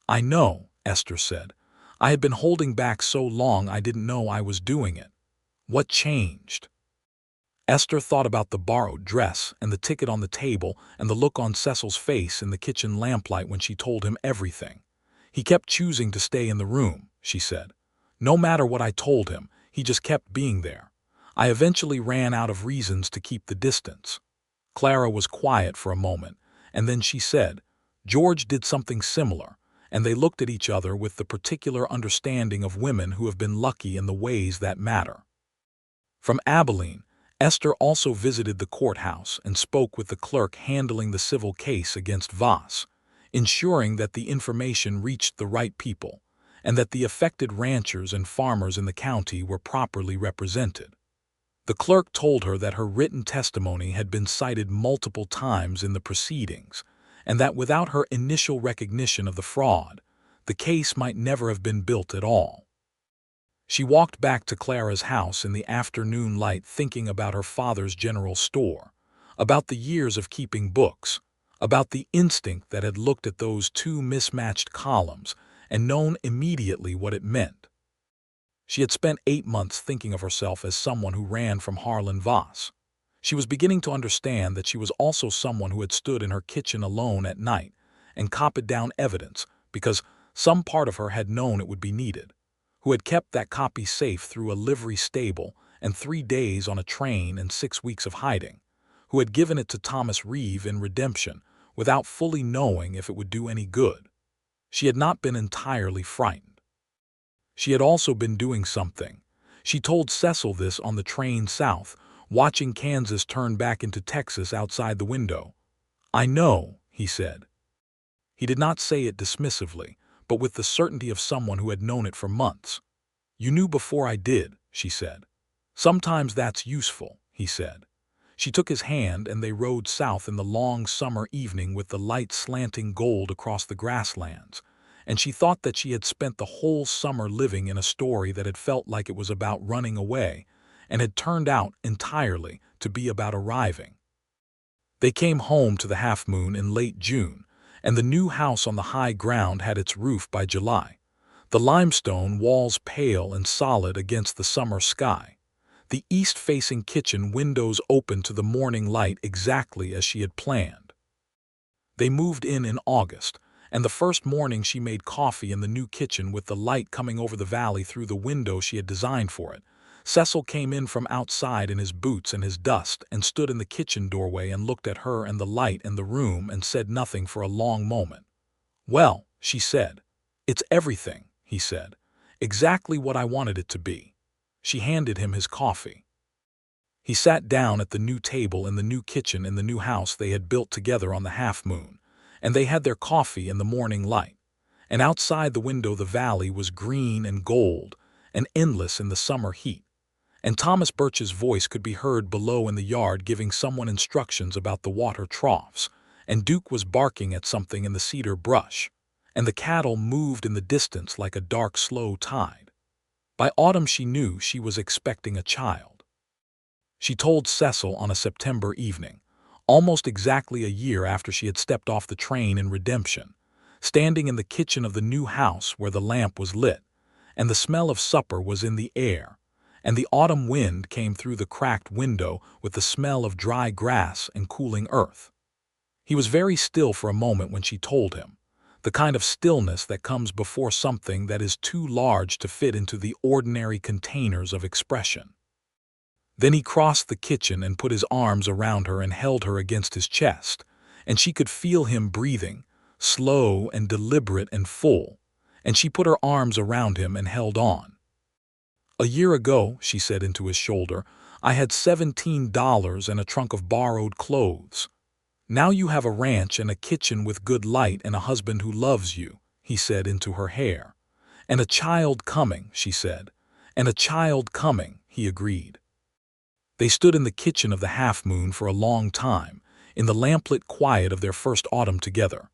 A: "I know," Esther said. "I had been holding back so long I didn't know I was doing it. What changed?" Esther thought about the borrowed dress and the ticket on the table and the look on Cecil's face in the kitchen lamplight when she told him everything. "He kept choosing to stay in the room," she said. "No matter what I told him, he just kept being there. I eventually ran out of reasons to keep the distance." Clara was quiet for a moment, and then she said, "George did something similar," and they looked at each other with the particular understanding of women who have been lucky in the ways that matter. From Abilene, Esther also visited the courthouse and spoke with the clerk handling the civil case against Voss, ensuring that the information reached the right people and that the affected ranchers and farmers in the county were properly represented. The clerk told her that her written testimony had been cited multiple times in the proceedings, and that without her initial recognition of the fraud, the case might never have been built at all. She walked back to Clara's house in the afternoon light thinking about her father's general store, about the years of keeping books, about the instinct that had looked at those two mismatched columns and known immediately what it meant. She had spent 8 months thinking of herself as someone who ran from Harlan Voss. She was beginning to understand that she was also someone who had stood in her kitchen alone at night and copied down evidence because some part of her had known it would be needed, who had kept that copy safe through a livery stable and 3 days on a train and 6 weeks of hiding, who had given it to Thomas Reeve in redemption without fully knowing if it would do any good. She had not been entirely frightened. She had also been doing something. She told Cecil this on the train south, watching Kansas turn back into Texas outside the window. "I know," he said. He did not say it dismissively, but with the certainty of someone who had known it for months. "You knew before I did," she said. "Sometimes that's useful," he said. She took his hand and they rode south in the long summer evening with the light slanting gold across the grasslands, and she thought that she had spent the whole summer living in a story that had felt like it was about running away and had turned out entirely to be about arriving. They came home to the Half Moon in late June, and the new house on the high ground had its roof by July, the limestone walls pale and solid against the summer sky, the east-facing kitchen windows open to the morning light exactly as she had planned. They moved in August, And the first morning she made coffee in the new kitchen with the light coming over the valley through the window she had designed for it, Cecil came in from outside in his boots and his dust and stood in the kitchen doorway and looked at her and the light in the room and said nothing for a long moment. "Well," she said. "It's everything," he said. "Exactly what I wanted it to be." She handed him his coffee. He sat down at the new table in the new kitchen in the new house they had built together on the half-moon, and they had their coffee in the morning light. And outside the window the valley was green and gold and endless in the summer heat. And Thomas Birch's voice could be heard below in the yard giving someone instructions about the water troughs, and Duke was barking at something in the cedar brush, and the cattle moved in the distance like a dark, slow tide. By autumn she knew she was expecting a child. She told Cecil on a September evening, almost exactly a year after she had stepped off the train in Redemption, standing in the kitchen of the new house where the lamp was lit, and the smell of supper was in the air, and the autumn wind came through the cracked window with the smell of dry grass and cooling earth. He was very still for a moment when she told him, the kind of stillness that comes before something that is too large to fit into the ordinary containers of expression. Then he crossed the kitchen and put his arms around her and held her against his chest, and she could feel him breathing, slow and deliberate and full, and she put her arms around him and held on. "A year ago," she said into his shoulder, "I had $17 and a trunk of borrowed clothes. Now you have a ranch and a kitchen with good light and a husband who loves you," he said into her hair. "And a child coming," she said. "And a child coming," he agreed. They stood in the kitchen of the half-moon for a long time, in the lamplit quiet of their first autumn together,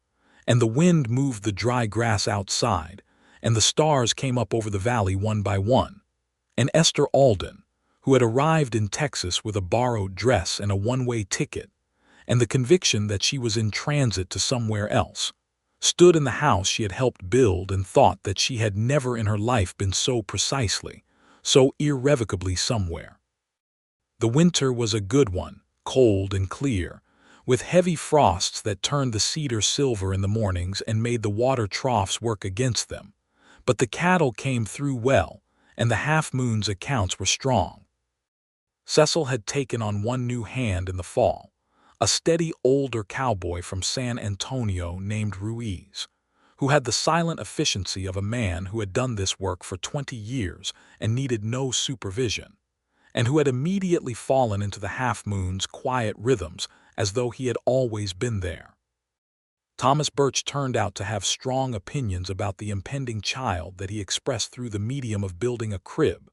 A: and the wind moved the dry grass outside, and the stars came up over the valley one by one, and Esther Alden, who had arrived in Texas with a borrowed dress and a one-way ticket, and the conviction that she was in transit to somewhere else, stood in the house she had helped build and thought that she had never in her life been so precisely, so irrevocably somewhere. The winter was a good one, cold and clear, with heavy frosts that turned the cedar silver in the mornings and made the water troughs work against them, but the cattle came through well, and the half-moon's accounts were strong. Cecil had taken on one new hand in the fall, a steady older cowboy from San Antonio named Ruiz, who had the silent efficiency of a man who had done this work for 20 years and needed no supervision, and who had immediately fallen into the half-moon's quiet rhythms as though he had always been there. Thomas Birch turned out to have strong opinions about the impending child that he expressed through the medium of building a crib,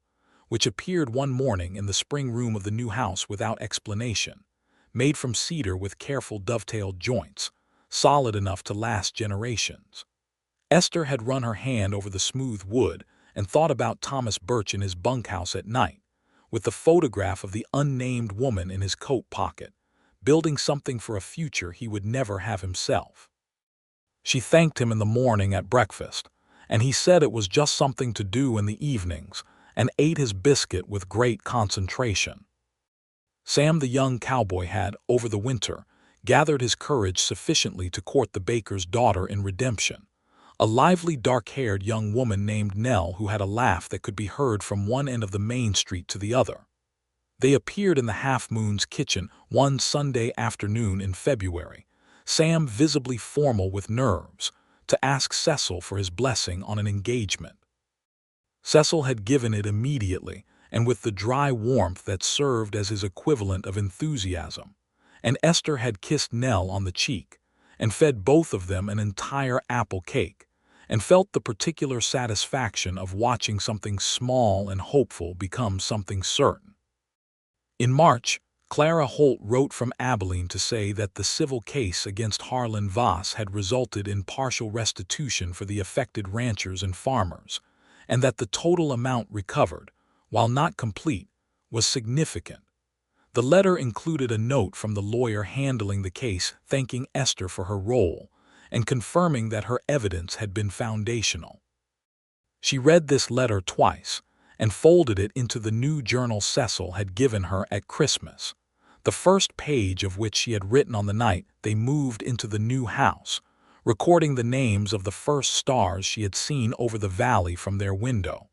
A: which appeared one morning in the spring room of the new house without explanation, made from cedar with careful dovetailed joints, solid enough to last generations. Esther had run her hand over the smooth wood and thought about Thomas Birch in his bunkhouse at night, with the photograph of the unnamed woman in his coat pocket, building something for a future he would never have himself. She thanked him in the morning at breakfast, and he said it was just something to do in the evenings, and ate his biscuit with great concentration. Sam the young cowboy had, over the winter, gathered his courage sufficiently to court the baker's daughter in Redemption, a lively dark-haired young woman named Nell who had a laugh that could be heard from one end of the main street to the other. They appeared in the half-moon's kitchen one Sunday afternoon in February, Sam visibly formal with nerves, to ask Cecil for his blessing on an engagement. Cecil had given it immediately, and with the dry warmth that served as his equivalent of enthusiasm, and Esther had kissed Nell on the cheek, and fed both of them an entire apple cake, and felt the particular satisfaction of watching something small and hopeful become something certain. In March, Clara Holt wrote from Abilene to say that the civil case against Harlan Voss had resulted in partial restitution for the affected ranchers and farmers, and that the total amount recovered, while not complete, was significant. The letter included a note from the lawyer handling the case thanking Esther for her role and confirming that her evidence had been foundational. She read this letter twice and folded it into the new journal Cecil had given her at Christmas, the first page of which she had written on the night they moved into the new house, recording the names of the first stars she had seen over the valley from their window.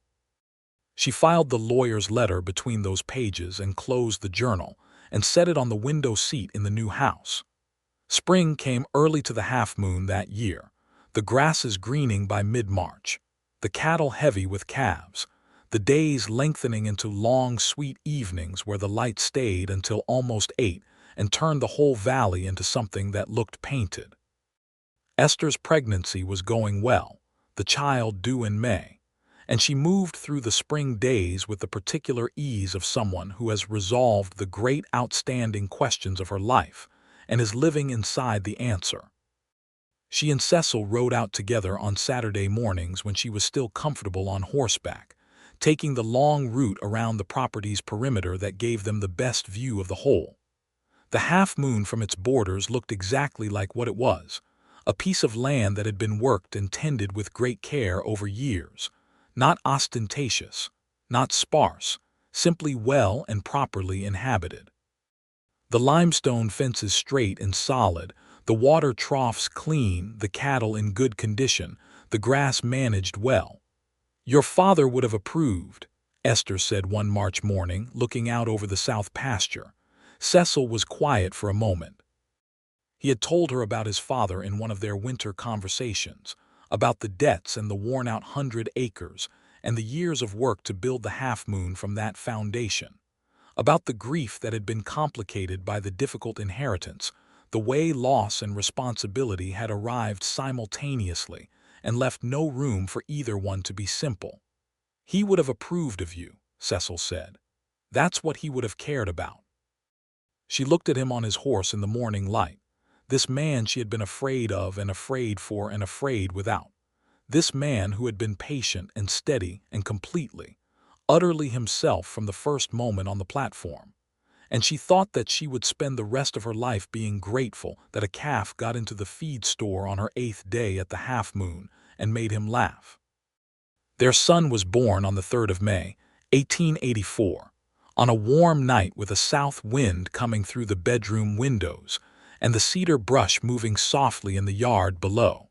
A: She filed the lawyer's letter between those pages and closed the journal and set it on the window seat in the new house. Spring came early to the half-moon that year, the grasses greening by mid-March, the cattle heavy with calves, the days lengthening into long, sweet evenings where the light stayed until almost 8 and turned the whole valley into something that looked painted. Esther's pregnancy was going well, the child due in May, and she moved through the spring days with the particular ease of someone who has resolved the great outstanding questions of her life and is living inside the answer. She and Cecil rode out together on Saturday mornings when she was still comfortable on horseback, taking the long route around the property's perimeter that gave them the best view of the whole. The half-moon from its borders looked exactly like what it was, a piece of land that had been worked and tended with great care over years, not ostentatious, not sparse, simply well and properly inhabited. The limestone fences straight and solid, the water troughs clean, the cattle in good condition, the grass managed well. "Your father would have approved," Esther said one March morning, looking out over the south pasture. Cecil was quiet for a moment. He had told her about his father in one of their winter conversations, about the debts and the worn-out 100 acres, and the years of work to build the half-moon from that foundation, about the grief that had been complicated by the difficult inheritance, the way loss and responsibility had arrived simultaneously and left no room for either one to be simple. "He would have approved of you," Cecil said. "That's what he would have cared about." She looked at him on his horse in the morning light, this man she had been afraid of and afraid for and afraid without, this man who had been patient and steady and completely, utterly himself from the first moment on the platform, and she thought that she would spend the rest of her life being grateful that a calf got into the feed store on her 8th day at the half-moon and made him laugh. Their son was born on the 3rd of May, 1884, on a warm night with a south wind coming through the bedroom windows and the cedar brush moving softly in the yard below.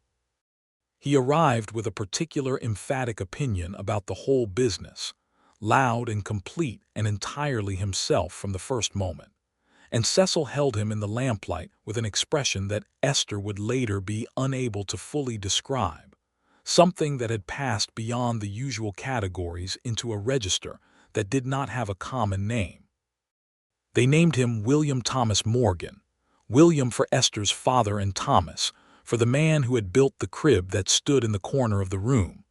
A: He arrived with a particular emphatic opinion about the whole business, loud and complete and entirely himself from the first moment, and Cecil held him in the lamplight with an expression that Esther would later be unable to fully describe, something that had passed beyond the usual categories into a register that did not have a common name. They named him William Thomas Morgan, William for Esther's father and Thomas for the man who had built the crib that stood in the corner of the room,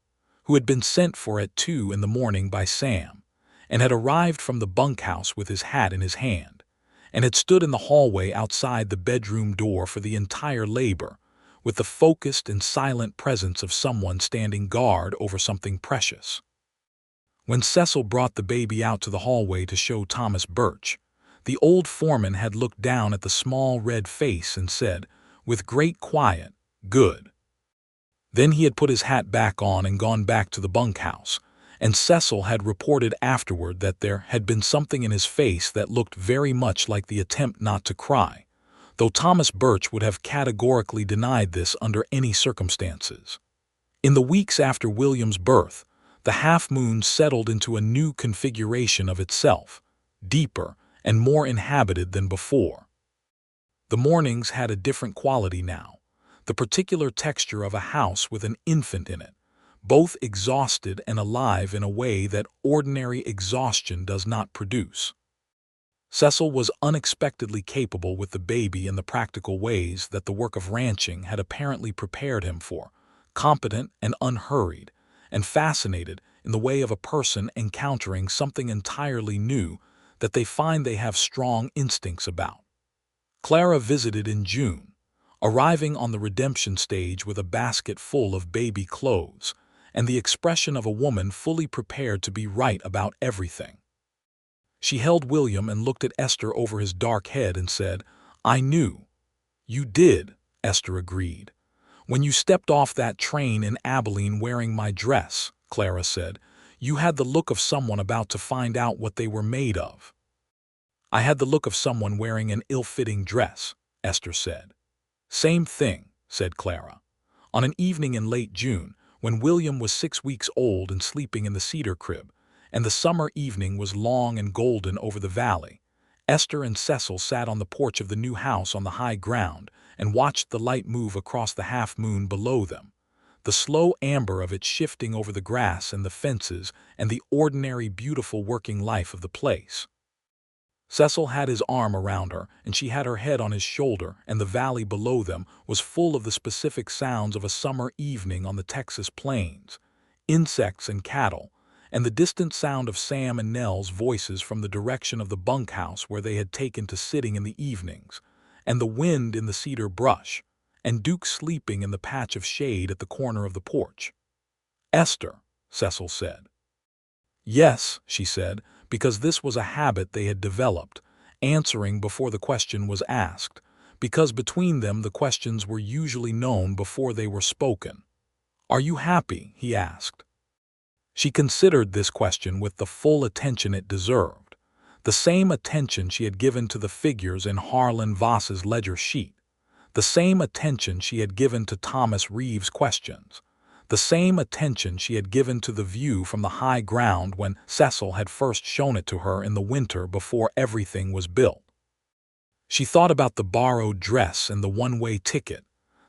A: who had been sent for at 2 in the morning by Sam, and had arrived from the bunkhouse with his hat in his hand, and had stood in the hallway outside the bedroom door for the entire labor, with the focused and silent presence of someone standing guard over something precious. When Cecil brought the baby out to the hallway to show Thomas Birch, the old foreman had looked down at the small red face and said, with great quiet, "Good." Then he had put his hat back on and gone back to the bunkhouse, and Cecil had reported afterward that there had been something in his face that looked very much like the attempt not to cry, though Thomas Birch would have categorically denied this under any circumstances. In the weeks after William's birth, the half-moon settled into a new configuration of itself, deeper and more inhabited than before. The mornings had a different quality now, the particular texture of a house with an infant in it, both exhausted and alive in a way that ordinary exhaustion does not produce. Cecil was unexpectedly capable with the baby in the practical ways that the work of ranching had apparently prepared him for, competent and unhurried, and fascinated in the way of a person encountering something entirely new that they find they have strong instincts about. Clara visited in June, arriving on the redemption stage with a basket full of baby clothes and the expression of a woman fully prepared to be right about everything. She held William and looked at Esther over his dark head and said, "I knew." "You did," Esther agreed. "When you stepped off that train in Abilene wearing my dress," Clara said, "you had the look of someone about to find out what they were made of." "I had the look of someone wearing an ill-fitting dress," Esther said. "Same thing," said Clara. On an evening in late June, when William was 6 weeks old and sleeping in the cedar crib, and the summer evening was long and golden over the valley, Esther and Cecil sat on the porch of the new house on the high ground and watched the light move across the half-moon below them, the slow amber of it shifting over the grass and the fences and the ordinary beautiful working life of the place. Cecil had his arm around her, and she had her head on his shoulder, and the valley below them was full of the specific sounds of a summer evening on the Texas plains, insects and cattle, and the distant sound of Sam and Nell's voices from the direction of the bunkhouse where they had taken to sitting in the evenings, and the wind in the cedar brush, and Duke sleeping in the patch of shade at the corner of the porch. "Esther," Cecil said. "Yes," she said, because this was a habit they had developed, answering before the question was asked, because between them the questions were usually known before they were spoken. "Are you happy?" he asked. She considered this question with the full attention it deserved, the same attention she had given to the figures in Harlan Voss's ledger sheet, the same attention she had given to Thomas Reeves' questions, the same attention she had given to the view from the high ground when Cecil had first shown it to her in the winter before everything was built. She thought about the borrowed dress and the one-way ticket,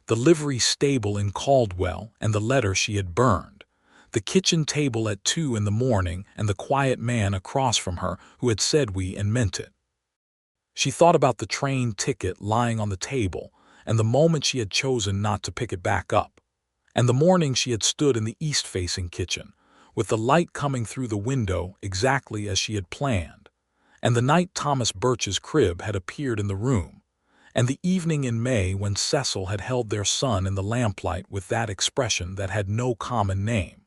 A: the livery stable in Caldwell and the letter she had burned, the kitchen table at 2 in the morning and the quiet man across from her who had said we and meant it. She thought about the train ticket lying on the table and the moment she had chosen not to pick it back up, and the morning she had stood in the east-facing kitchen, with the light coming through the window exactly as she had planned, and the night Thomas Birch's crib had appeared in the room, and the evening in May when Cecil had held their son in the lamplight with that expression that had no common name.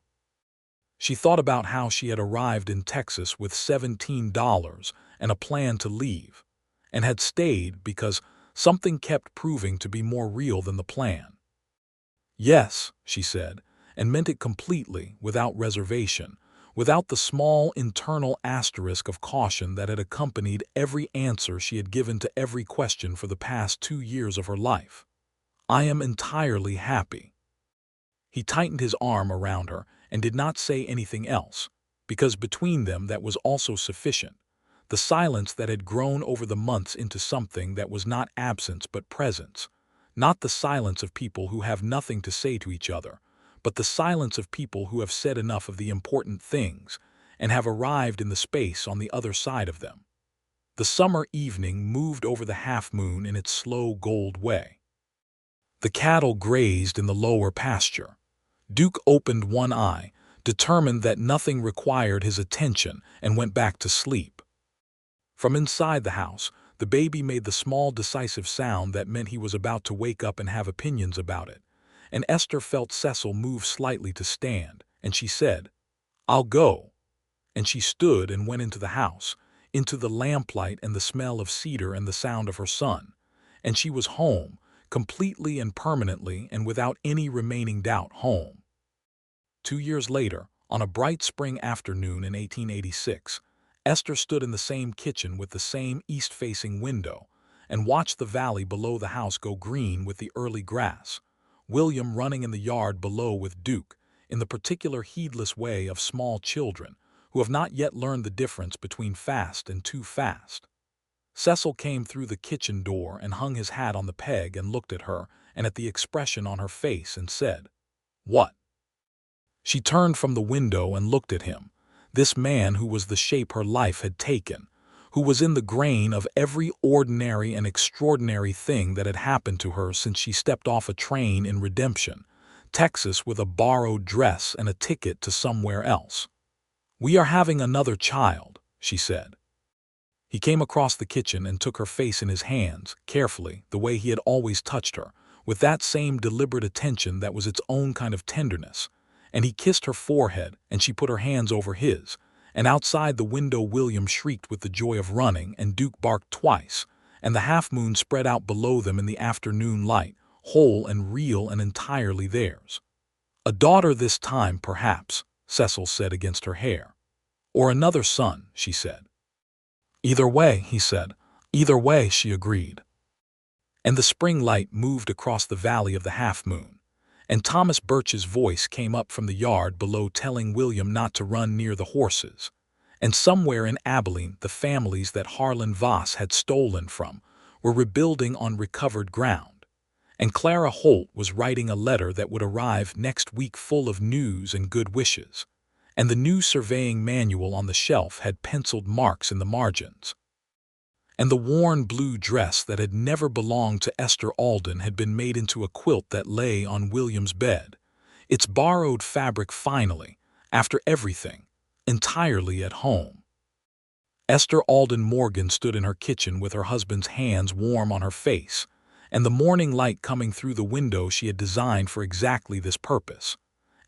A: She thought about how she had arrived in Texas with $17 and a plan to leave, and had stayed because something kept proving to be more real than the plan. "Yes," she said, and meant it completely, without reservation, without the small internal asterisk of caution that had accompanied every answer she had given to every question for the past 2 years of her life. "I am entirely happy." He tightened his arm around her and did not say anything else, because between them that was also sufficient, the silence that had grown over the months into something that was not absence but presence, not the silence of people who have nothing to say to each other, but the silence of people who have said enough of the important things and have arrived in the space on the other side of them. The summer evening moved over the half-moon in its slow gold way. The cattle grazed in the lower pasture. Duke opened one eye, determined that nothing required his attention, and went back to sleep. From inside the house, the baby made the small decisive sound that meant he was about to wake up and have opinions about it, and Esther felt Cecil move slightly to stand, and she said, "I'll go." And she stood and went into the house, into the lamplight and the smell of cedar and the sound of her son, and she was home, completely and permanently and without any remaining doubt home. 2 years later, on a bright spring afternoon in 1886, Esther stood in the same kitchen with the same east-facing window and watched the valley below the house go green with the early grass, William running in the yard below with Duke, in the particular heedless way of small children who have not yet learned the difference between fast and too fast. Cecil came through the kitchen door and hung his hat on the peg and looked at her and at the expression on her face and said, "What?" She turned from the window and looked at him, this man who was the shape her life had taken, who was in the grain of every ordinary and extraordinary thing that had happened to her since she stepped off a train in Redemption, Texas, with a borrowed dress and a ticket to somewhere else. "We are having another child," she said. He came across the kitchen and took her face in his hands, carefully, the way he had always touched her, with that same deliberate attention that was its own kind of tenderness, and he kissed her forehead and she put her hands over his, and outside the window William shrieked with the joy of running and Duke barked twice, and the half-moon spread out below them in the afternoon light, whole and real and entirely theirs. "A daughter this time, perhaps," Cecil said against her hair. "Or another son," she said. "Either way," he said. "Either way," she agreed. And the spring light moved across the valley of the half-moon, and Thomas Birch's voice came up from the yard below telling William not to run near the horses. And somewhere in Abilene, the families that Harlan Voss had stolen from were rebuilding on recovered ground. And Clara Holt was writing a letter that would arrive next week full of news and good wishes. And the new surveying manual on the shelf had penciled marks in the margins. And the worn blue dress that had never belonged to Esther Alden had been made into a quilt that lay on William's bed, its borrowed fabric finally, after everything, entirely at home. Esther Alden Morgan stood in her kitchen with her husband's hands warm on her face, and the morning light coming through the window she had designed for exactly this purpose.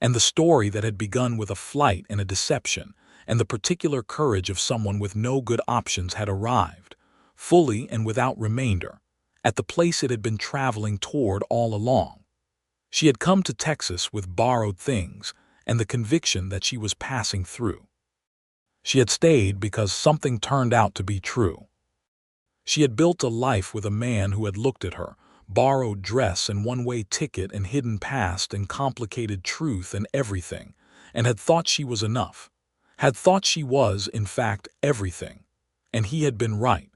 A: And the story that had begun with a flight and a deception, and the particular courage of someone with no good options had arrived, fully and without remainder, at the place it had been traveling toward all along. She had come to Texas with borrowed things and the conviction that she was passing through. She had stayed because something turned out to be true. She had built a life with a man who had looked at her, borrowed dress and one-way ticket and hidden past and complicated truth and everything, and had thought she was enough, had thought she was, in fact, everything, and he had been right.